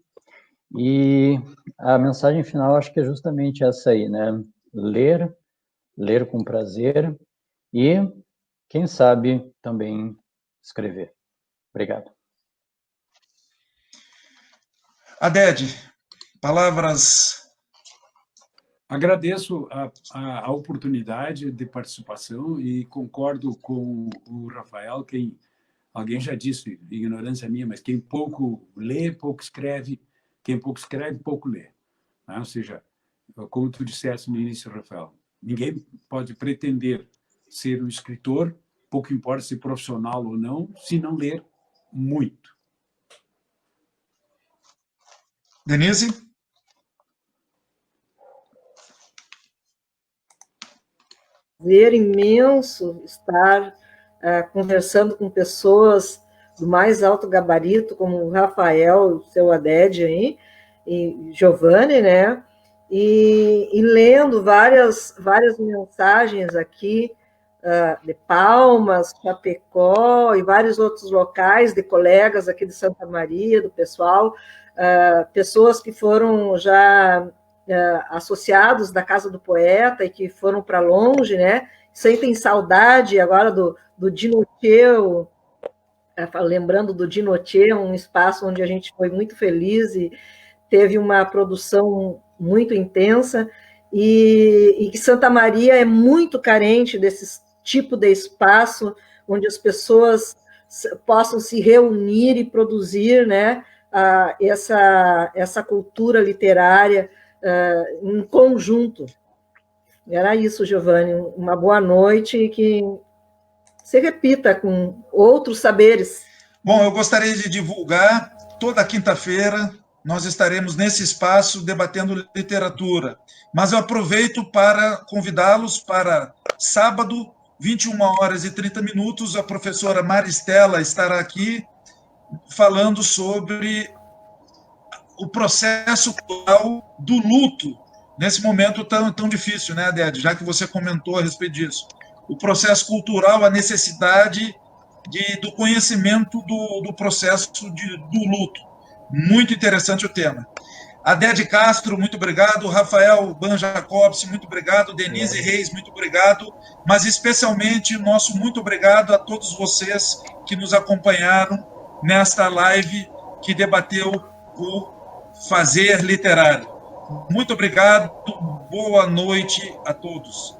E a mensagem final acho que é justamente essa aí, né? Ler com prazer e, quem sabe, também escrever. Obrigado. Adede, palavras. Agradeço a oportunidade de participação e concordo com o Rafael, alguém já disse, ignorância minha, mas quem pouco lê, pouco escreve, quem pouco escreve, pouco lê. Né? Ou seja, como tu disseste no início, Rafael, ninguém pode pretender ser um escritor, pouco importa se profissional ou não, se não ler muito. Denise? Prazer imenso estar conversando com pessoas do mais alto gabarito, como o Rafael, o seu Adede aí, e Giovanni, né? E lendo várias mensagens aqui de Palmas, Chapecó e vários outros locais de colegas aqui de Santa Maria, do pessoal, pessoas que foram já associados da Casa do Poeta e que foram para longe, né? Sentem saudade agora do Dinotier, lembrando do Dinotier, um espaço onde a gente foi muito feliz e teve uma produção muito intensa, e que Santa Maria é muito carente desse tipo de espaço onde as pessoas possam se reunir e produzir, né, essa cultura literária em conjunto. Era isso, Giovanni. Uma boa noite e que se repita com outros saberes. Bom, eu gostaria de divulgar, toda quinta-feira nós estaremos nesse espaço debatendo literatura, mas eu aproveito para convidá-los para sábado, 21h30, a professora Maristela estará aqui falando sobre o processo cultural do luto, nesse momento tão difícil, né, Adede? Já que você comentou a respeito disso. O processo cultural, a necessidade do conhecimento do processo do luto. Muito interessante o tema. Adede Castro, muito obrigado. Rafael Ban Jacobs, muito obrigado. Denise Reis, muito obrigado. Mas especialmente nosso muito obrigado a todos vocês que nos acompanharam nesta live que debateu o fazer literário. Muito obrigado. Boa noite a todos.